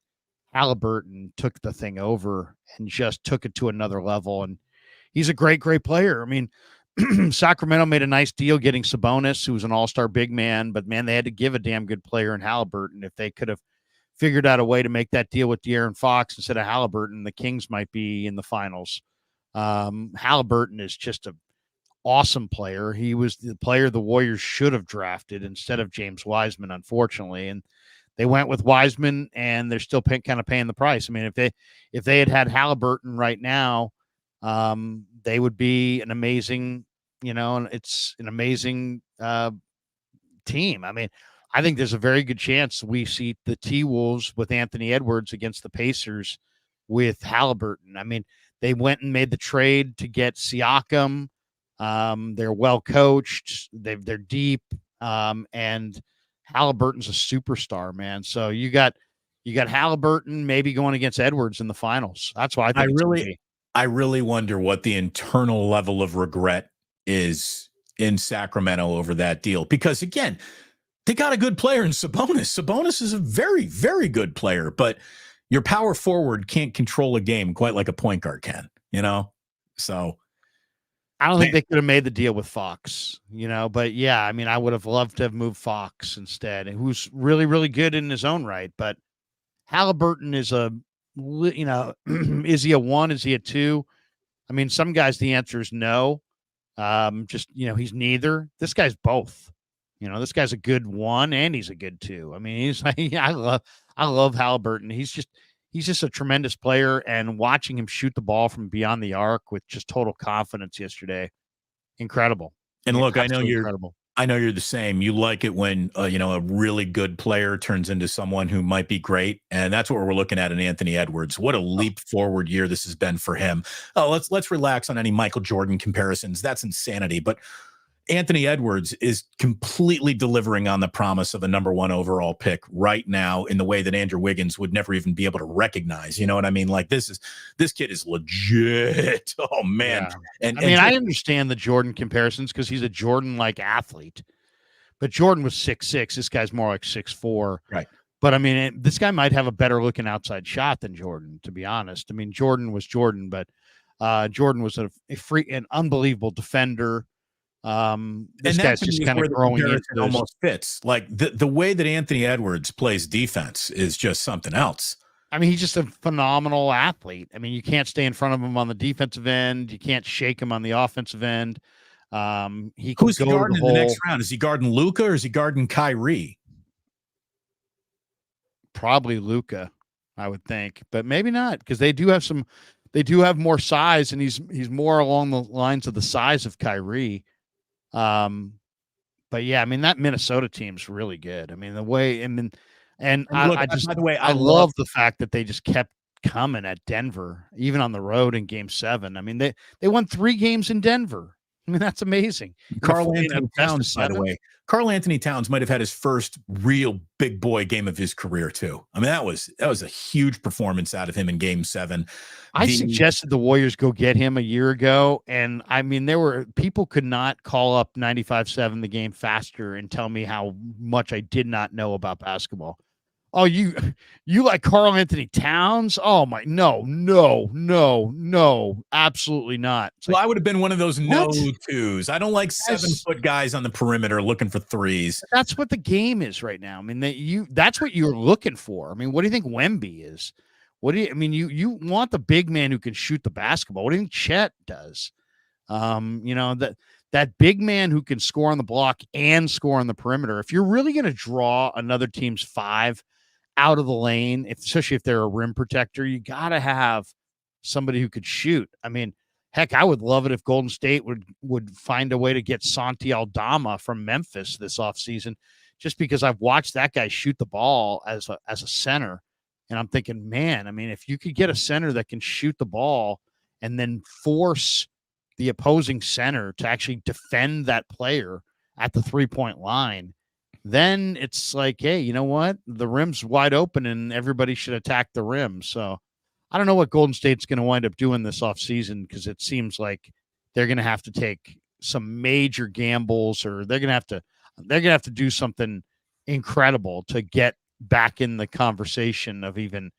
Halliburton took the thing over and just took it to another level. And he's a great, great player. I mean, Sacramento made a nice deal getting Sabonis, who was an all-star big man, but man, they had to give a damn good player in Halliburton. If they could have figured out a way to make that deal with De'Aaron Fox instead of Halliburton, the Kings might be in the finals. Halliburton is just an awesome player. He was the player the Warriors should have drafted instead of James Wiseman, unfortunately. And they went with Wiseman, and they're still kind of paying the price. I mean, if they had Halliburton right now, they would be an amazing, it's an amazing team. I mean, I think there's a very good chance we see the T-Wolves with Anthony Edwards against the Pacers with Halliburton. I mean, they went and made the trade to get Siakam. They're well coached. They're deep. And Halliburton's a superstar, man. So you got Halliburton maybe going against Edwards in the finals. That's why I really wonder what the internal level of regret is in Sacramento over that deal. Because again, they got a good player in Sabonis. Sabonis is a very, very good player, but your power forward can't control a game quite like a point guard can, So I don't think they could have made the deal with Fox, but yeah, I mean, I would have loved to have moved Fox instead, and who's really, really good in his own right. But Halliburton is is he a 1? Is he a 2? I mean, some guys, the answer is no. He's neither. This guy's both. This guy's a good one, and he's a good two. I mean, he's like, I love Halliburton. He's just a tremendous player, and watching him shoot the ball from beyond the arc with just total confidence yesterday, incredible. And look, Absolutely incredible. I know you're the same. You like it when a really good player turns into someone who might be great, and that's what we're looking at in Anthony Edwards. What a leap forward year this has been for him. Oh, let's relax on any Michael Jordan comparisons. That's insanity. But Anthony Edwards is completely delivering on the promise of a number 1 overall pick right now in the way that Andrew Wiggins would never even be able to recognize. You know what I mean? Like this kid is legit. Oh man. Yeah. I understand the Jordan comparisons because he's a Jordan-like athlete, but Jordan was 6'6". This guy's more like 6'4". Right. But this guy might have a better looking outside shot than Jordan, to be honest. I mean, Jordan was Jordan, but Jordan was an unbelievable defender. This guy's just kind of growing into it almost fits. Like the way that Anthony Edwards plays defense is just something else. I mean, he's just a phenomenal athlete. I mean, you can't stay in front of him on the defensive end. You can't shake him on the offensive end. Who's he guarding in the next round? Is he guarding Luka or is he guarding Kyrie? Probably Luka, I would think, but maybe not, because they do have more size, and he's more along the lines of the size of Kyrie. But yeah, I mean, that Minnesota team's really good. I mean, the way, by the way, I love the fact that they just kept coming at Denver, even on the road in Game 7. I mean, they won 3 games in Denver. I mean, that's amazing. Karl Anthony Towns, by the way. Karl Anthony Towns might have had his first real big boy game of his career too. I mean, that was a huge performance out of him in Game 7. I suggested the Warriors go get him a year ago, and I mean, people could not call up 95-7 the game faster and tell me how much I did not know about basketball. Oh, you like Karl Anthony Towns? Oh my, no, absolutely not. Well, I would have been one of those no-twos. I don't like 7-foot guys on the perimeter looking for threes. That's what the game is right now. I mean, that's what you're looking for. I mean, what do you think Wemby is? You want the big man who can shoot the basketball. What do you think Chet does? That big man who can score on the block and score on the perimeter. If you're really going to draw another team's 5 out of the lane, especially if they're a rim protector, you got to have somebody who could shoot. I mean, heck, I would love it if Golden State would find a way to get Santi Aldama from Memphis this offseason, just because I've watched that guy shoot the ball as a center. And I'm thinking, man, I mean, if you could get a center that can shoot the ball and then force the opposing center to actually defend that player at the 3-point line, then it's like, hey, you know what? The rim's wide open and everybody should attack the rim. So I don't know what Golden State's going to wind up doing this offseason, because it seems like they're going to have to take some major gambles, or they're going to have to do something incredible to get back in the conversation of even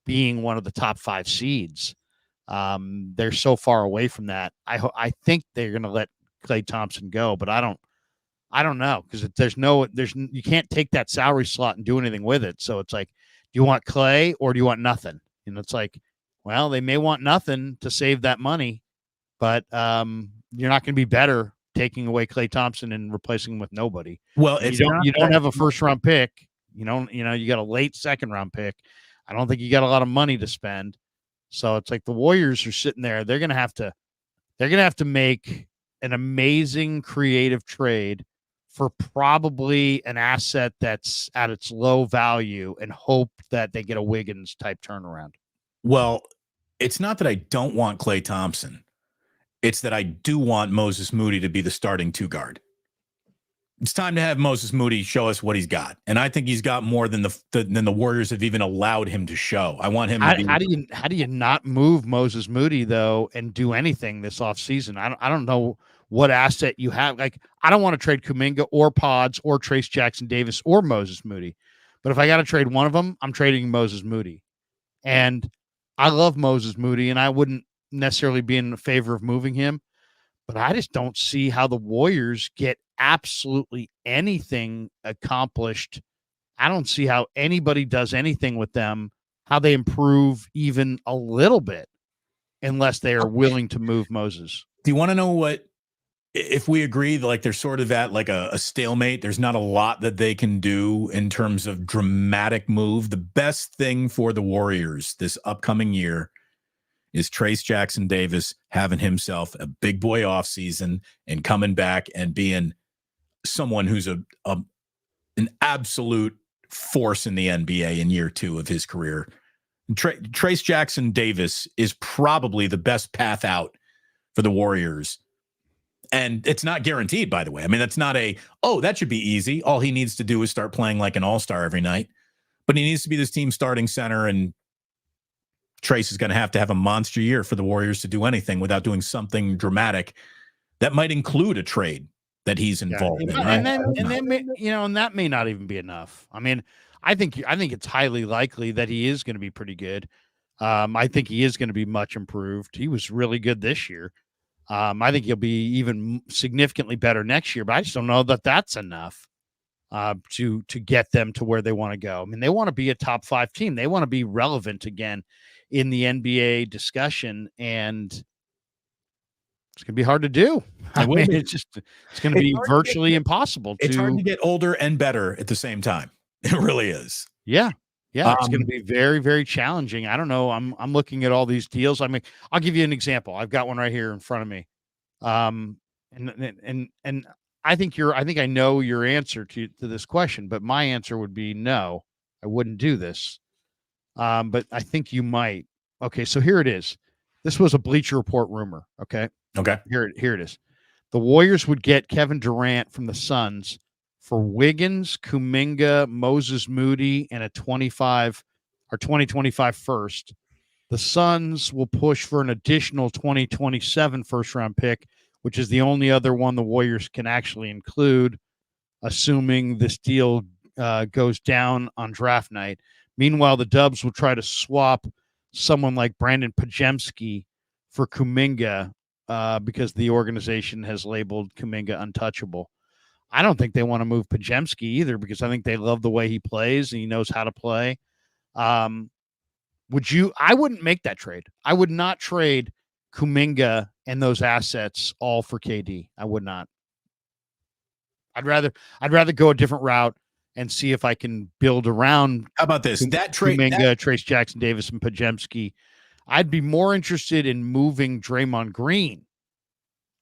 being one of the top 5 seeds. They're so far away from that. I think they're going to let Klay Thompson go, but I don't know, because you can't take that salary slot and do anything with it. So it's like, do you want Klay or do you want nothing? And it's like, well, they may want nothing to save that money, but you're not going to be better taking away Klay Thompson and replacing him with nobody. Well, you don't have a first round pick. You got a late second round pick. I don't think you got a lot of money to spend. So it's like the Warriors are sitting there. They're going to have to make an amazing creative trade for probably an asset that's at its low value and hope that they get a Wiggins type turnaround. Well, it's not that I don't want Klay Thompson. It's that I do want Moses Moody to be the starting 2 guard. It's time to have Moses Moody show us what he's got. And I think he's got more than the Warriors have even allowed him to show. I want him to be. How do you not move Moses Moody though and do anything this offseason? I don't know what asset you have. Like, I don't want to trade Kuminga or Pods or Trace Jackson Davis or Moses Moody. But if I got to trade one of them, I'm trading Moses Moody. And I love Moses Moody, and I wouldn't necessarily be in favor of moving him. But I just don't see how the Warriors get absolutely anything accomplished. I don't see how anybody does anything with them, how they improve even a little bit, unless they are willing to move Moses. Do you want to know what if we agree that like they're sort of at like a stalemate, there's not a lot that they can do in terms of dramatic move. The best thing for the Warriors this upcoming year is Trace Jackson Davis having himself a big boy offseason and coming back and being someone who's an absolute force in the NBA in year 2 of his career. Trace Jackson Davis is probably the best path out for the Warriors. And it's not guaranteed, by the way. I mean, that's not that should be easy. All he needs to do is start playing like an all-star every night. But he needs to be this team starting center, and Trace is going to have a monster year for the Warriors to do anything without doing something dramatic that might include a trade that he's involved in. And that may not even be enough. I mean, I think it's highly likely that he is going to be pretty good. I think he is going to be much improved. He was really good this year. I think he'll be even significantly better next year, but I just don't know that that's enough to get them to where they want to go. I mean, they want to be a top 5 team. They want to be relevant again in the NBA discussion, and it's going to be hard to do. It's going to be virtually impossible. It's hard to get older and better at the same time. It really is. Yeah. It's going to be very, very challenging. I don't know. I'm looking at all these deals. I mean, I'll give you an example. I've got one right here in front of me. And I think I know your answer to this question, but my answer would be no, I wouldn't do this. But I think you might. Okay, so here it is. This was a Bleacher Report rumor. Okay. Here it is. The Warriors would get Kevin Durant from the Suns for Wiggins, Kuminga, Moses Moody, and a 2025 first. The Suns will push for an additional 2027 first-round pick, which is the only other one the Warriors can actually include, assuming this deal goes down on draft night. Meanwhile, the Dubs will try to swap someone like Brandon Pajemski for Kuminga because the organization has labeled Kuminga untouchable. I don't think they want to move Pajemski either because I think they love the way he plays and he knows how to play. I wouldn't make that trade. I would not trade Kuminga and those assets all for KD. I would not. I'd rather go a different route and see if I can build around. How about this? That trade, Kuminga, Trace Jackson Davis, and Pajemski. I'd be more interested in moving Draymond Green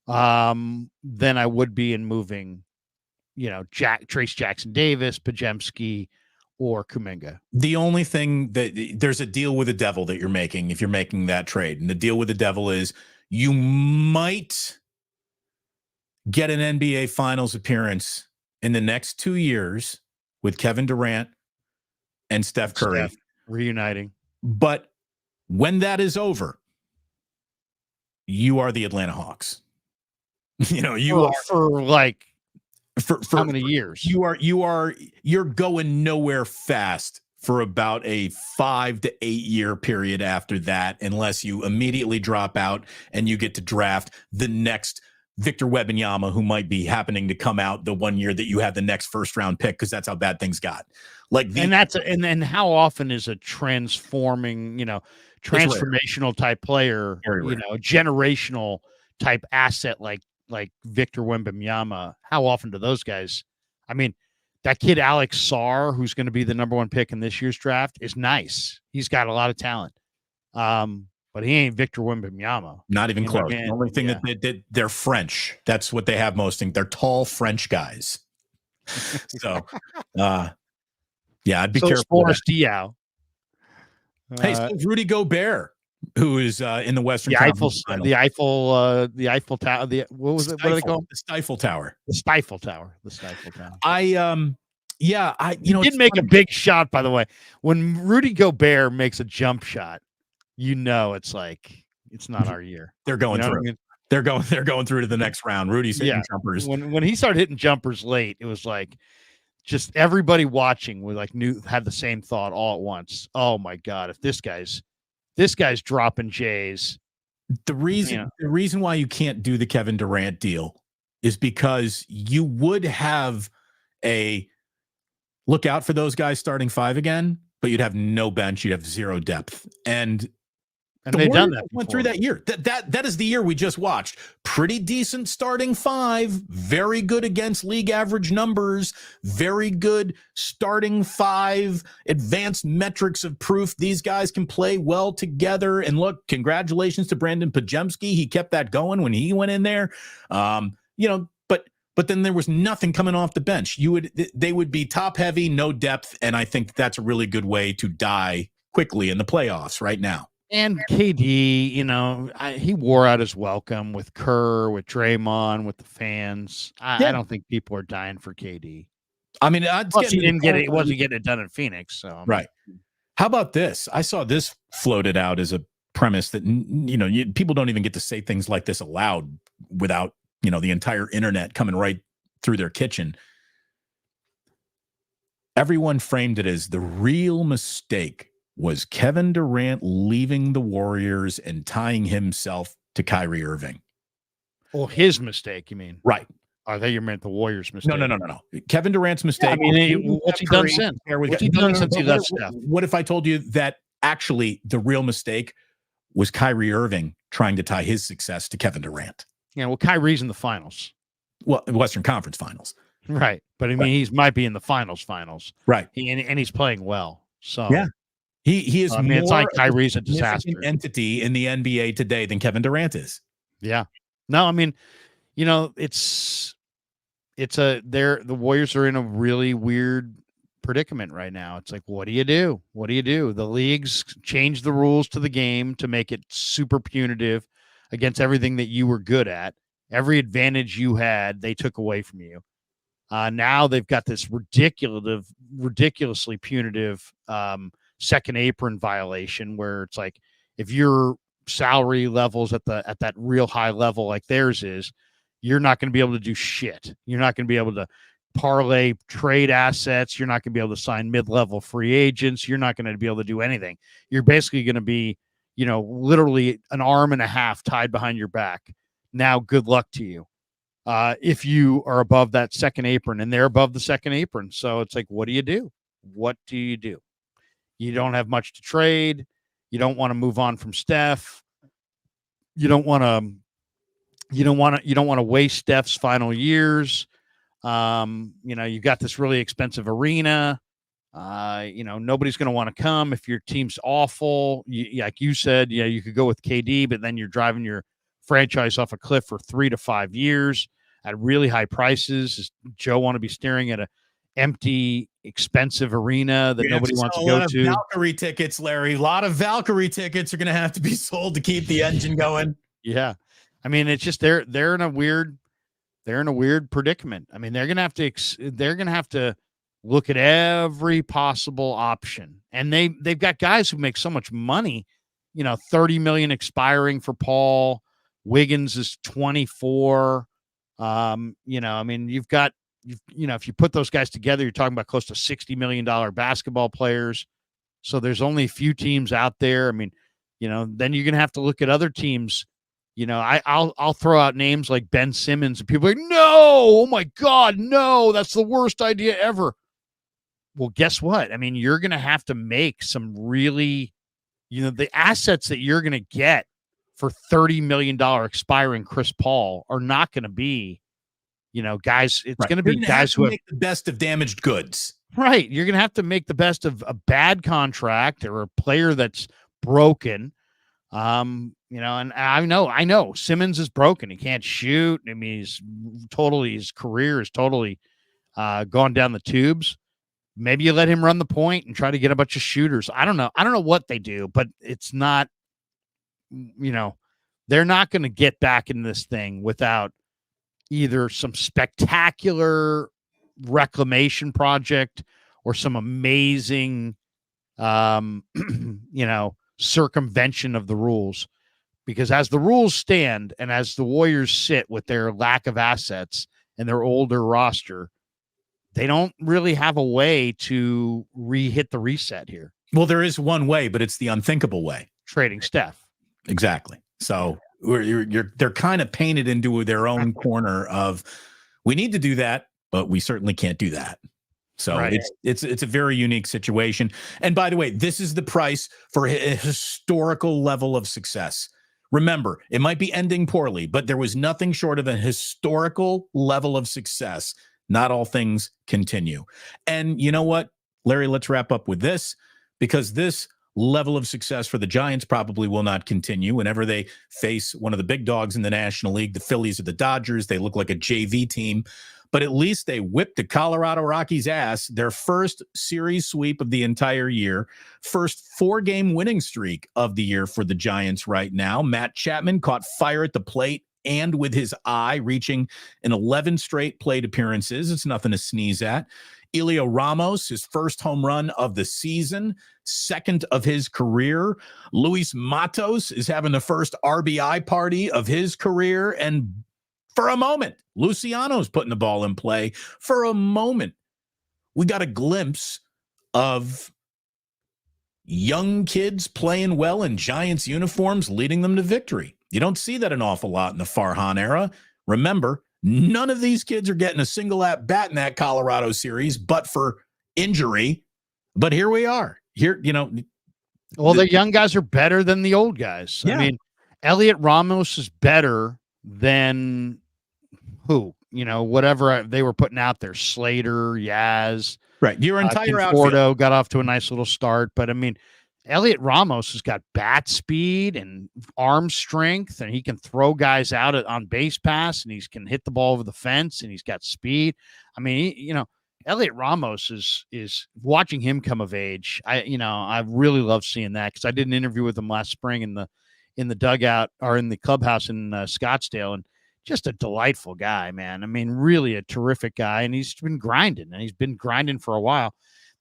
than I would be in moving, Trace Jackson Davis, Pajemski, or Kuminga. The only thing that there's a deal with the devil that you're making if you're making that trade. And the deal with the devil is you might get an NBA Finals appearance in the next 2 years with Kevin Durant and Steph Curry reuniting. But when that is over, you are the Atlanta Hawks. For how many years? You're going nowhere fast for about a 5 to 8 year period after that, unless you immediately drop out and you get to draft the next Victor Wembanyama, who might be happening to come out the 1 year that you have the next first round pick, because that's how bad things got. And then how often is a transforming, transformational type player, generational type asset like Victor Wembanyama? How often do those guys? I mean, that kid Alex Sarr, who's going to be the number 1 pick in this year's draft, is nice. He's got a lot of talent. But he ain't Victor Wembanyama. Not even close. The only thing that they did, they're French. That's what they have most. They're tall French guys. So, I'd be careful. Boris Diaw. Hey, so Rudy Gobert, who is in the Western Conference Final. The Eiffel Tower. What was it? What are they called? The Stifle Tower. The Stifle Tower. He did make a big shot, by the way. When Rudy Gobert makes a jump shot, it's like it's not our year. They're going through. I mean? They're going through to the next round. Rudy's hitting jumpers. When he started hitting jumpers late, it was like just everybody watching had the same thought all at once. Oh my God, if this guy's dropping J's. The reason why you can't do the Kevin Durant deal is because you would have a look out for those guys starting 5 again, but you'd have no bench. You'd have zero depth. And And they've done that went before. through that year. That is the year we just watched. Pretty decent starting five. Very good against league average numbers. Very good starting five. Advanced metrics of proof these guys can play well together. And look, congratulations to Brandon Pajemski. He kept that going when he went in there. But then there was nothing coming off the bench. They would be top heavy, no depth, and I think that's a really good way to die quickly in the playoffs right now. And KD, he wore out his welcome with Kerr, with Draymond, with the fans. I don't think people are dying for KD. I mean, plus he didn't get it. He wasn't getting it done in Phoenix. So right. How about this? I saw this floated out as a premise that people don't even get to say things like this aloud without the entire internet coming right through their kitchen. Everyone framed it as the real mistake was Kevin Durant leaving the Warriors and tying himself to Kyrie Irving. Well, his mistake, you mean? Right. I thought you meant the Warriors' mistake. No. Kevin Durant's mistake. Yeah, what's he done since? What's he done since he left Steph? What if I told you that actually the real mistake was Kyrie Irving trying to tie his success to Kevin Durant? Yeah, well, Kyrie's in the finals. Well, Western Conference Finals. Right. But I mean, he might be in the finals. Right. And he's playing well. So yeah. He is more it's like Kyrie's a disaster entity in the NBA today than Kevin Durant is. Yeah. No, I mean, the Warriors are in a really weird predicament right now. It's like, what do you do? What do you do? The league's changed the rules to the game to make it super punitive against everything that you were good at. Every advantage you had, they took away from you. Now they've got this ridiculously punitive second apron violation where it's like if your salary levels at that real high level like theirs is, you're not going to be able to do shit. You're not going to be able to parlay trade assets. You're not going to be able to sign mid-level free agents. You're not going to be able to do anything. You're basically going to be, literally an arm and a half tied behind your back. Now, good luck to you. If you are above that second apron and they're above the second apron. So it's like, what do you do? What do you do? You don't have much to trade. You don't want to move on from Steph. You don't want to waste Steph's final years. You've got this really expensive arena. Nobody's going to want to come if your team's awful. Like you said, you could go with KD, but then you're driving your franchise off a cliff for 3 to 5 years at really high prices. Does Joe want to be staring at a empty, expensive arena that nobody wants to go to? Valkyrie tickets, Larry. A lot of Valkyrie tickets are going to have to be sold to keep the engine going. Yeah, I mean, it's just they're in a weird predicament. I mean, they're going to have to look at every possible option, and they've got guys who make so much money. $30 million expiring for Paul. Wiggins is 24. I mean, if you put those guys together, you're talking about close to $60 million basketball players. So there's only a few teams out there. I mean, then you're going to have to look at other teams. I'll throw out names like Ben Simmons and people are like, no, oh my God, no, that's the worst idea ever. Well, guess what? I mean, you're going to have to make some really, the assets that you're going to get for $30 million expiring Chris Paul are not going to be, guys. It's going to be guys who have the best of damaged goods. Right. You're going to have to make the best of a bad contract or a player that's broken. And I know Simmons is broken. He can't shoot. I mean, his career is totally gone down the tubes. Maybe you let him run the point and try to get a bunch of shooters. I don't know what they do, but it's not, they're not going to get back in this thing without either some spectacular reclamation project or some amazing, circumvention of the rules. Because as the rules stand and as the Warriors sit with their lack of assets and their older roster, they don't really have a way to hit the reset here. Well, there is one way, but it's the unthinkable way. Trading Steph. Exactly. So they're kind of painted into their own corner of, we need to do that, but we certainly can't do that. So Right. it's a very unique situation. And by the way, this is the price for a historical level of success. Remember, it might be ending poorly, but there was nothing short of a historical level of success. Not all things continue. And you know what, Larry, let's wrap up with this, because this level of success for the Giants probably will not continue. Whenever they face one of the big dogs in the National League, the Phillies or the Dodgers, they look like a JV team. But at least they whipped the Colorado Rockies' ass, their first series sweep of the entire year, first 4-game winning streak of the year for the Giants right now. Matt Chapman caught fire at the plate and with his eye, reaching an 11 straight plate appearances. It's nothing to sneeze at. Elio Ramos, his first home run of the season, second of his career. Luis Matos is having the first RBI party of his career. And for a moment, Luciano's putting the ball in play. For a moment, we got a glimpse of young kids playing well in Giants uniforms, leading them to victory. You don't see that an awful lot in the Farhan era. Remember, none of these kids are getting a single at bat in that Colorado series, but for injury. But here we are. Here, Well, the young guys are better than the old guys. Yeah. I mean, Elliot Ramos is better than who? Whatever they were putting out there. Slater, Yaz. Right. Your entire outfield got off to a nice little start. But, I mean, Elliot Ramos has got bat speed and arm strength, and he can throw guys out on base pass, and he can hit the ball over the fence, and he's got speed. I mean, Elliot Ramos is watching him come of age. I really love seeing that, because I did an interview with him last spring in the dugout, or in the clubhouse in Scottsdale, and just a delightful guy, man. I mean, really a terrific guy, and he's been grinding for a while.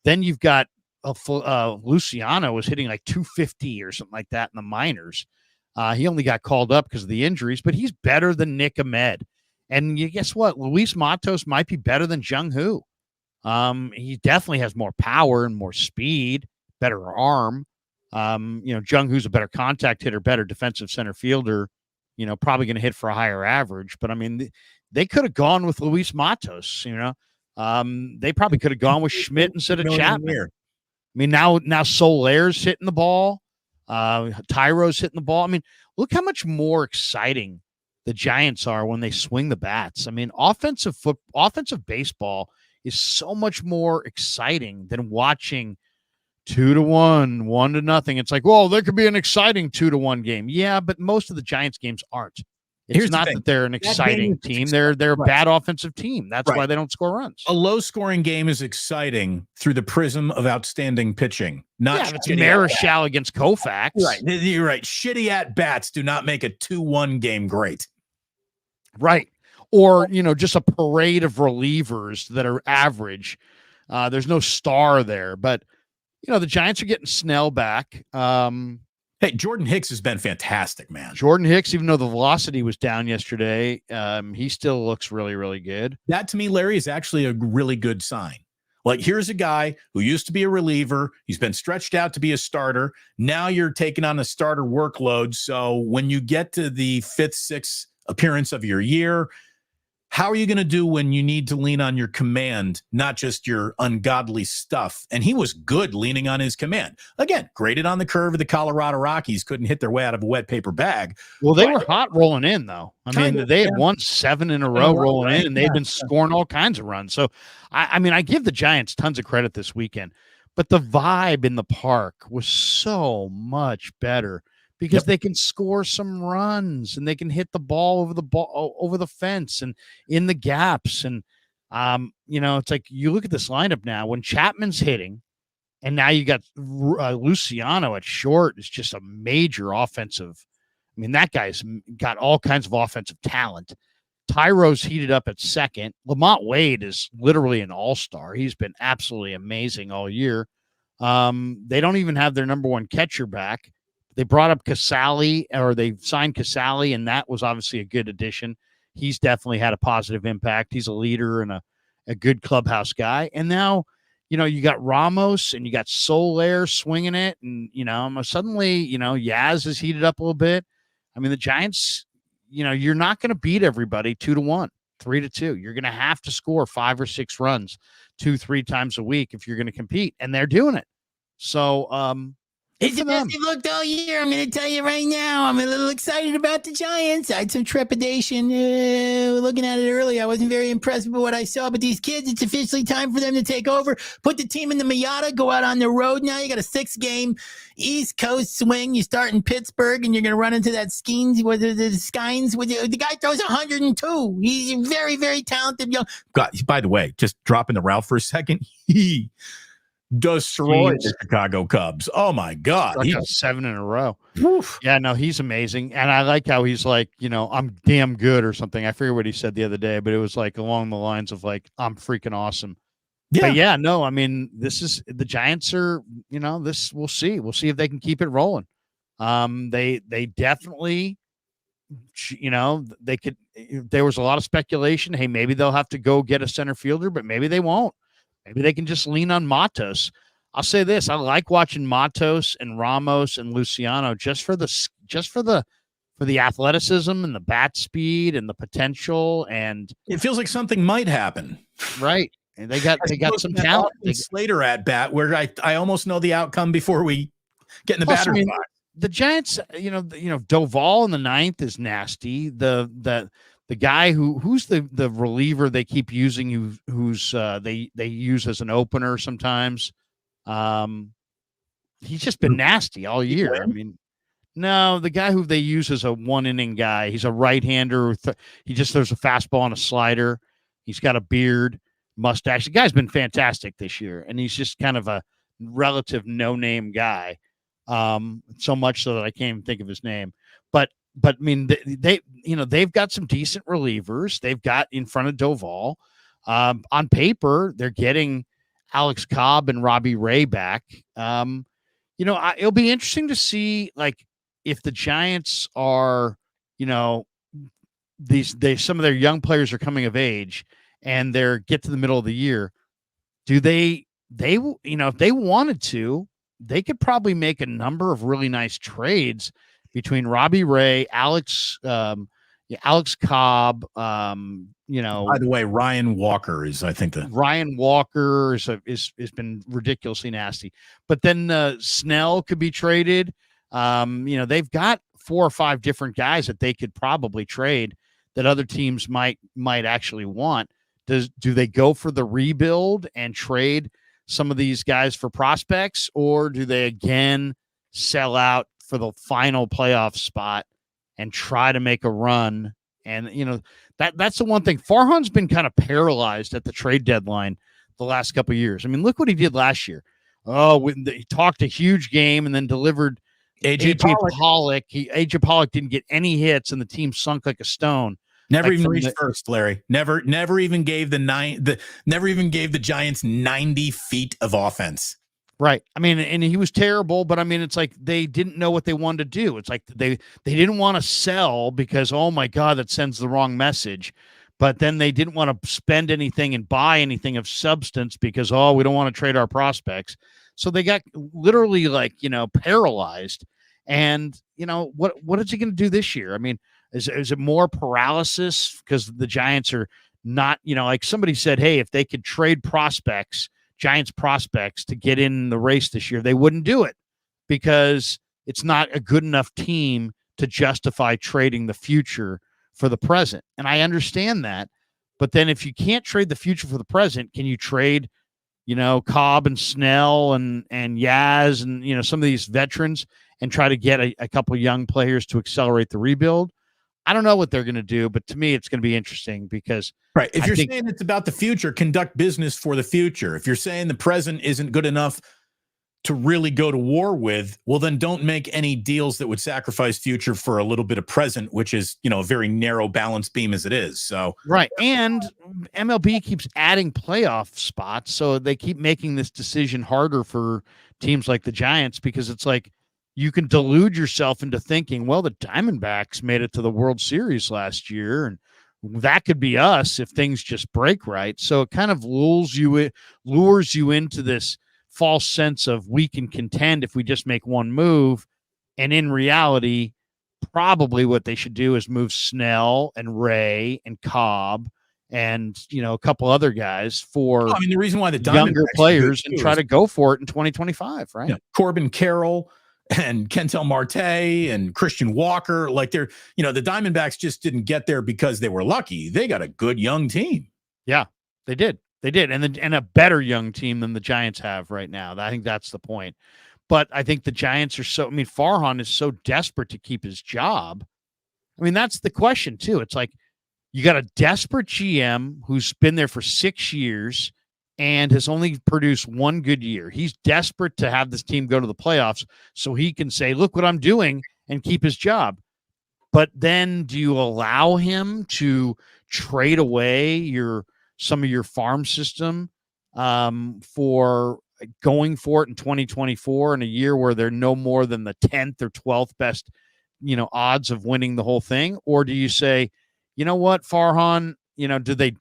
Then you've got Luciano was hitting like 250 or something like that in the minors. He only got called up because of the injuries, but he's better than Nick Ahmed. And guess what? Luis Matos might be better than Jung Hoo. He definitely has more power and more speed, better arm. Jung Hoo's a better contact hitter, better defensive center fielder, probably going to hit for a higher average. But I mean, they could have gone with Luis Matos, they probably could have gone with Schmidt instead of Chapman. I mean, now Solaire's hitting the ball. Tyro's hitting the ball. I mean, look how much more exciting the Giants are when they swing the bats. I mean, offensive baseball is so much more exciting than watching 2-1, 1-0. It's like, well, there could be an exciting 2-1 game. Yeah, but most of the Giants games aren't. It's not that they're an exciting team. They're a bad offensive team. That's why they don't score runs. A low-scoring game is exciting through the prism of outstanding pitching. Not it's Marichal against Koufax. Right. You're right. Shitty at-bats do not make a 2-1 game great. Right. Or, just a parade of relievers that are average. There's no star there. But, the Giants are getting Snell back. Hey, Jordan Hicks has been fantastic, man. Jordan Hicks, even though the velocity was down yesterday, he still looks really, really good. That, to me, Larry, is actually a really good sign. Like, here's a guy who used to be a reliever. He's been stretched out to be a starter. Now you're taking on a starter workload. So when you get to the 5th, 6th appearance of your year, how are you going to do when you need to lean on your command, not just your ungodly stuff? And he was good leaning on his command. Again, graded on the curve of the Colorado Rockies, couldn't hit their way out of a wet paper bag. Well, they were hot rolling in, though. I mean, they had won 7 in a row rolling in, and they've been scoring all kinds of runs. So, I give the Giants tons of credit this weekend. But the vibe in the park was so much better, because they can score some runs, and they can hit the ball over the fence and in the gaps. And, it's like, you look at this lineup now when Chapman's hitting, and now you got Luciano at short. Is just a major offensive. I mean, that guy's got all kinds of offensive talent. Tyro's heated up at second. Lamont Wade is literally an all-star. He's been absolutely amazing all year. They don't even have their number one catcher back. They brought up Casali, or they signed Casali, and that was obviously a good addition. He's definitely had a positive impact. He's a leader and a good clubhouse guy. And now, you got Ramos and you got Soler swinging it. And, suddenly, Yaz is heated up a little bit. I mean, the Giants, you're not going to beat everybody 2-1. 3-2. You're going to have to score 5 or 6 runs 2-3 times a week if you're going to compete, and they're doing it. So, it's the best they've looked all year. I'm going to tell you right now. I'm a little excited about the Giants. I had some trepidation looking at it early. I wasn't very impressed with what I saw. But these kids, it's officially time for them to take over. Put the team in the Miata. Go out on the road now. You got a 6-game East Coast swing. You start in Pittsburgh, and you're going to run into that Skeens. The guy throws 102. He's very, very talented young. God, by the way, just dropping the route for a second. He destroyed the Chicago Cubs. Oh my God. He got 7 in a row. Oof. Yeah, no, he's amazing. And I like how he's like, I'm damn good or something. I forget what he said the other day, but it was like along the lines of like, I'm freaking awesome. Yeah. But yeah, no, I mean, this is the Giants are, this we'll see. We'll see if they can keep it rolling. They definitely, they could, there was a lot of speculation. Hey, maybe they'll have to go get a center fielder, but maybe they won't. Maybe they can just lean on Matos. I'll say this: I like watching Matos and Ramos and Luciano just for the athleticism and the bat speed and the potential. And it feels like something might happen, right? And they got some talent. Slater at bat, where I almost know the outcome before we get in the batter's box. The Giants, Doval in the 9th is nasty. The guy who's the reliever they keep using, who's they use as an opener sometimes. He's just been nasty all year. I mean, no, the guy who they use as a 1-inning guy, he's a right-hander. He just throws a fastball and a slider. He's got a beard, mustache. The guy's been fantastic this year, and he's just kind of a relative no-name guy. So much so that I can't even think of his name. But I mean, they've got some decent relievers. They've got in front of Doval. On paper, they're getting Alex Cobb and Robbie Ray back. It'll be interesting to see, like, if the Giants are, some of their young players are coming of age and they're get to the middle of the year. Do they if they wanted to, they could probably make a number of really nice trades between Robbie Ray, Alex Cobb. By the way, Ryan Walker is, I think, Ryan Walker is been ridiculously nasty. But then Snell could be traded. They've got 4 or 5 different guys that they could probably trade that other teams might actually want. Do they go for the rebuild and trade some of these guys for prospects, or do they again sell out for the final playoff spot and try to make a run? And that's the one thing. Farhan's been kind of paralyzed at the trade deadline the last couple of years. I mean, look what he did last year. He talked a huge game and then delivered AJ Pollock. AJ Pollock didn't get any hits, and the team sunk like a stone. Never even reached first, Larry. Never even gave the Giants 90 feet of offense. Right. I mean, and he was terrible, but I mean, it's like they didn't know what they wanted to do. It's like they didn't want to sell because, oh my God, that sends the wrong message. But then they didn't want to spend anything and buy anything of substance because, we don't want to trade our prospects. So they got literally paralyzed. And, what is he going to do this year? I mean, is it more paralysis because the Giants are not, like somebody said, hey, if they could trade Giants prospects to get in the race this year, they wouldn't do it because it's not a good enough team to justify trading the future for the present. And I understand that. But then if you can't trade the future for the present, can you trade, Cobb and Snell and Yaz and, some of these veterans and try to get a couple of young players to accelerate the rebuild? I don't know what they're going to do, but to me, it's going to be interesting because right. If you're saying it's about the future, conduct business for the future. If you're saying the present isn't good enough to really go to war with, well, then don't make any deals that would sacrifice future for a little bit of present, which is, a very narrow balance beam as it is. So right. And MLB keeps adding playoff spots. So they keep making this decision harder for teams like the Giants because it's like, you can delude yourself into thinking, well, the Diamondbacks made it to the World Series last year, and that could be us if things just break right. So it kind of lures you into this false sense of we can contend if we just make one move. And in reality, probably what they should do is move Snell and Ray and Cobb and a couple other guys for I mean, the reason why the younger Diamondbacks players and try to go for it in 2025, right? Corbin Carroll and Kentel Marte and Christian Walker, like the Diamondbacks just didn't get there because they were lucky. They got a good young team. Yeah, they did. And a better young team than the Giants have right now. I think that's the point. But I think the Giants are Farhan is so desperate to keep his job. I mean, that's the question too. It's like you got a desperate GM who's been there for 6 years and has only produced one good year. He's desperate to have this team go to the playoffs so he can say, look what I'm doing, and keep his job. But then do you allow him to trade away some of your farm system for going for it in 2024 in a year where they're no more than the 10th or 12th best, odds of winning the whole thing? Or do you say, you know what, Farhan, do they,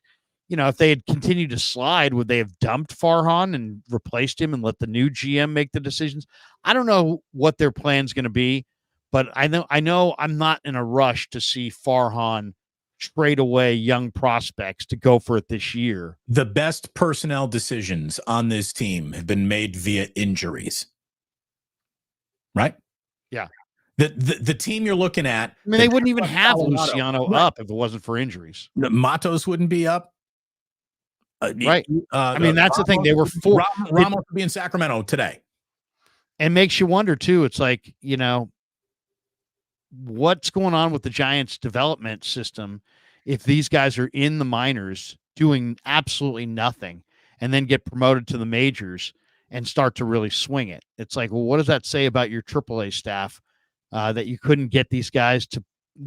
if they had continued to slide, would they have dumped Farhan and replaced him and let the new GM make the decisions? I don't know what their plan's going to be, but I know I'm not in a rush to see Farhan trade away young prospects to go for it this year. The best personnel decisions on this team have been made via injuries. Right? Yeah. The team you're looking at, I mean, they wouldn't even have Luciano up if it wasn't for injuries. Matos wouldn't be up. Right. I mean, that's the thing. They were Ramos would be in Sacramento today. And makes you wonder too. It's like, what's going on with the Giants development system if these guys are in the minors doing absolutely nothing and then get promoted to the majors and start to really swing it? It's like, well, what does that say about your AAA staff that you couldn't get these guys to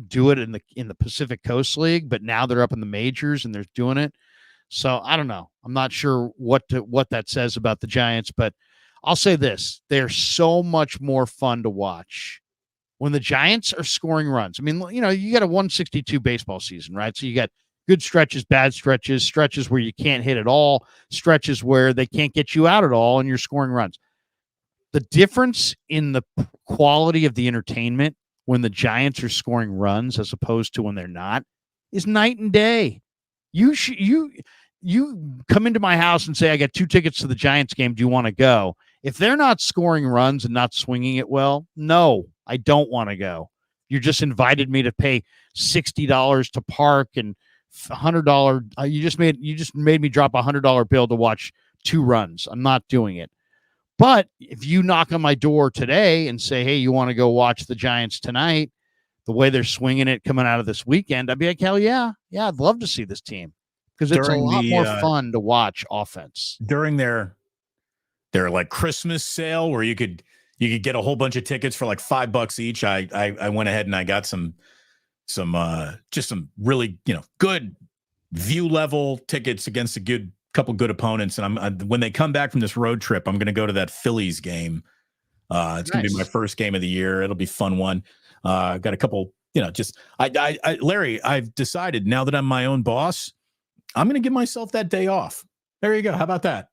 do it in the Pacific Coast League, but now they're up in the majors and they're doing it? So I don't know. I'm not sure what that says about the Giants, but I'll say this: they're so much more fun to watch when the Giants are scoring runs. I mean, you got a 162 baseball season, right? So you got good stretches, bad stretches, stretches where you can't hit at all, stretches where they can't get you out at all, and you're scoring runs. The difference in the quality of the entertainment when the Giants are scoring runs as opposed to when they're not is night and day. You come into my house and say, I got 2 tickets to the Giants game. Do you want to go? If they're not scoring runs and not swinging it well, no, I don't want to go. You just invited me to pay $60 to park and $100. You just made me drop $100 bill to watch 2 runs. I'm not doing it. But if you knock on my door today and say, hey, you want to go watch the Giants tonight, the way they're swinging it coming out of this weekend, I'd be like, hell yeah. Yeah, I'd love to see this team. Because it's a lot more fun to watch offense. During their like Christmas sale where you could get a whole bunch of tickets for like $5 each. I went ahead and I got some really, good view level tickets against a couple good opponents. And when they come back from this road trip, I'm going to go to that Phillies game. It's going to be my first game of the year. It'll be a fun one. Got a couple, Larry, I've decided now that I'm my own boss, I'm going to give myself that day off. There you go. How about that?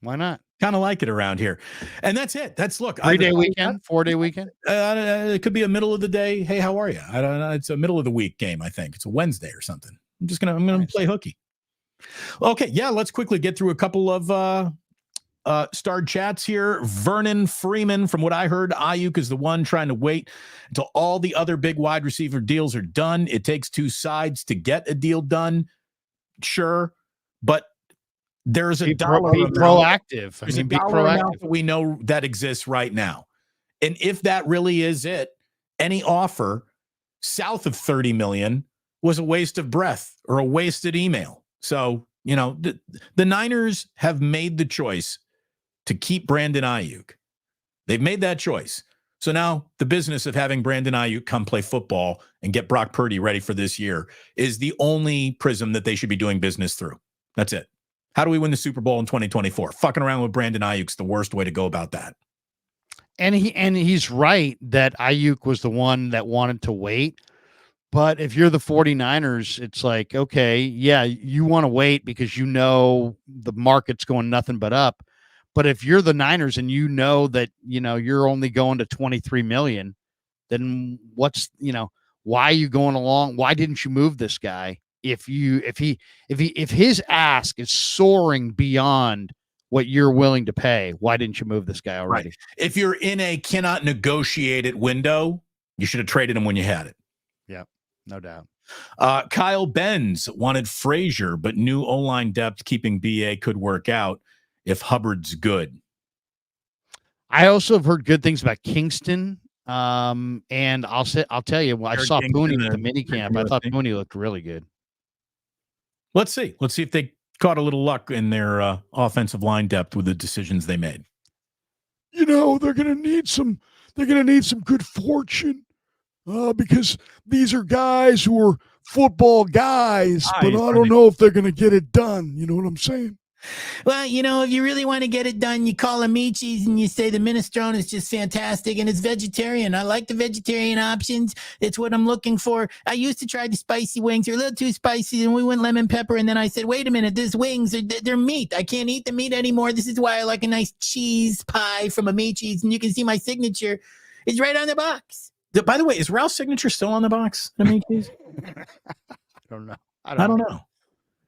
Why not? Kind of like it around here. And that's it. That's 3-day weekend, 4-day weekend. It could be a middle of the day. Hey, how are you? I don't know. It's a middle of the week game. I think it's a Wednesday or something. I'm going to play hooky. Okay. Yeah. Let's quickly get through a couple of, starred chats here. Vernon Freeman, from what I heard, Aiyuk is the one trying to wait until all the other big wide receiver deals are done. It takes 2 sides to get a deal done. Sure, but there's a dollar be proactive. There's a dollar amount that we know that exists right now, and if that really is it, any offer south of 30 million was a waste of breath or a wasted email. So the Niners have made the choice to keep Brandon Aiyuk. They've made that choice. So now the business of having Brandon Aiyuk come play football and get Brock Purdy ready for this year is the only prism that they should be doing business through. That's it. How do we win the Super Bowl in 2024? Fucking around with Brandon Aiyuk's the worst way to go about that. And he's right that Aiyuk was the one that wanted to wait. But if you're the 49ers, it's like, okay, yeah, you want to wait because the market's going nothing but up. But if you're the Niners and that, you're only going to 23 million, then why are you going along? Why didn't you move this guy if his ask is soaring beyond what you're willing to pay, why didn't you move this guy already? Right. If you're in a cannot negotiate it window, you should have traded him when you had it. Yeah, no doubt. Kyle Benz wanted Frazier, but new O-line depth keeping BA could work out if Hubbard's good. I also have heard good things about Kingston. And I'll tell you, I saw Pooney at the minicamp. I thought Pooney looked really good. Let's see if they caught a little luck in their offensive line depth with the decisions they made. You know, they're going to need some good fortune because these are guys who are football guys, but I don't know if they're going to get it done. You know what I'm saying? Well, you know, if you really want to get it done, you call Amici's and you say the minestrone is just fantastic and it's vegetarian. I like the vegetarian options. It's what I'm looking for. I used to try the spicy wings. They're a little too spicy and we went lemon pepper. And then I said, wait a minute, these wings, they're meat. I can't eat the meat anymore. This is why I like a nice cheese pie from Amici's. And you can see my signature is right on the box. By the way, is Ralph's signature still on the box? Amici's? I don't know. I don't know.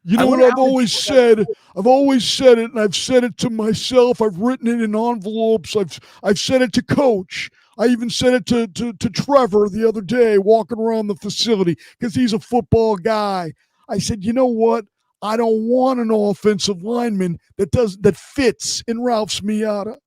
You know what I've always said? I've always said it, and I've said it to myself. I've written it in envelopes. I've said it to Coach. I even said it to Trevor the other day walking around the facility because he's a football guy. I said, you know what? I don't want an offensive lineman that fits in Ralph's Miata.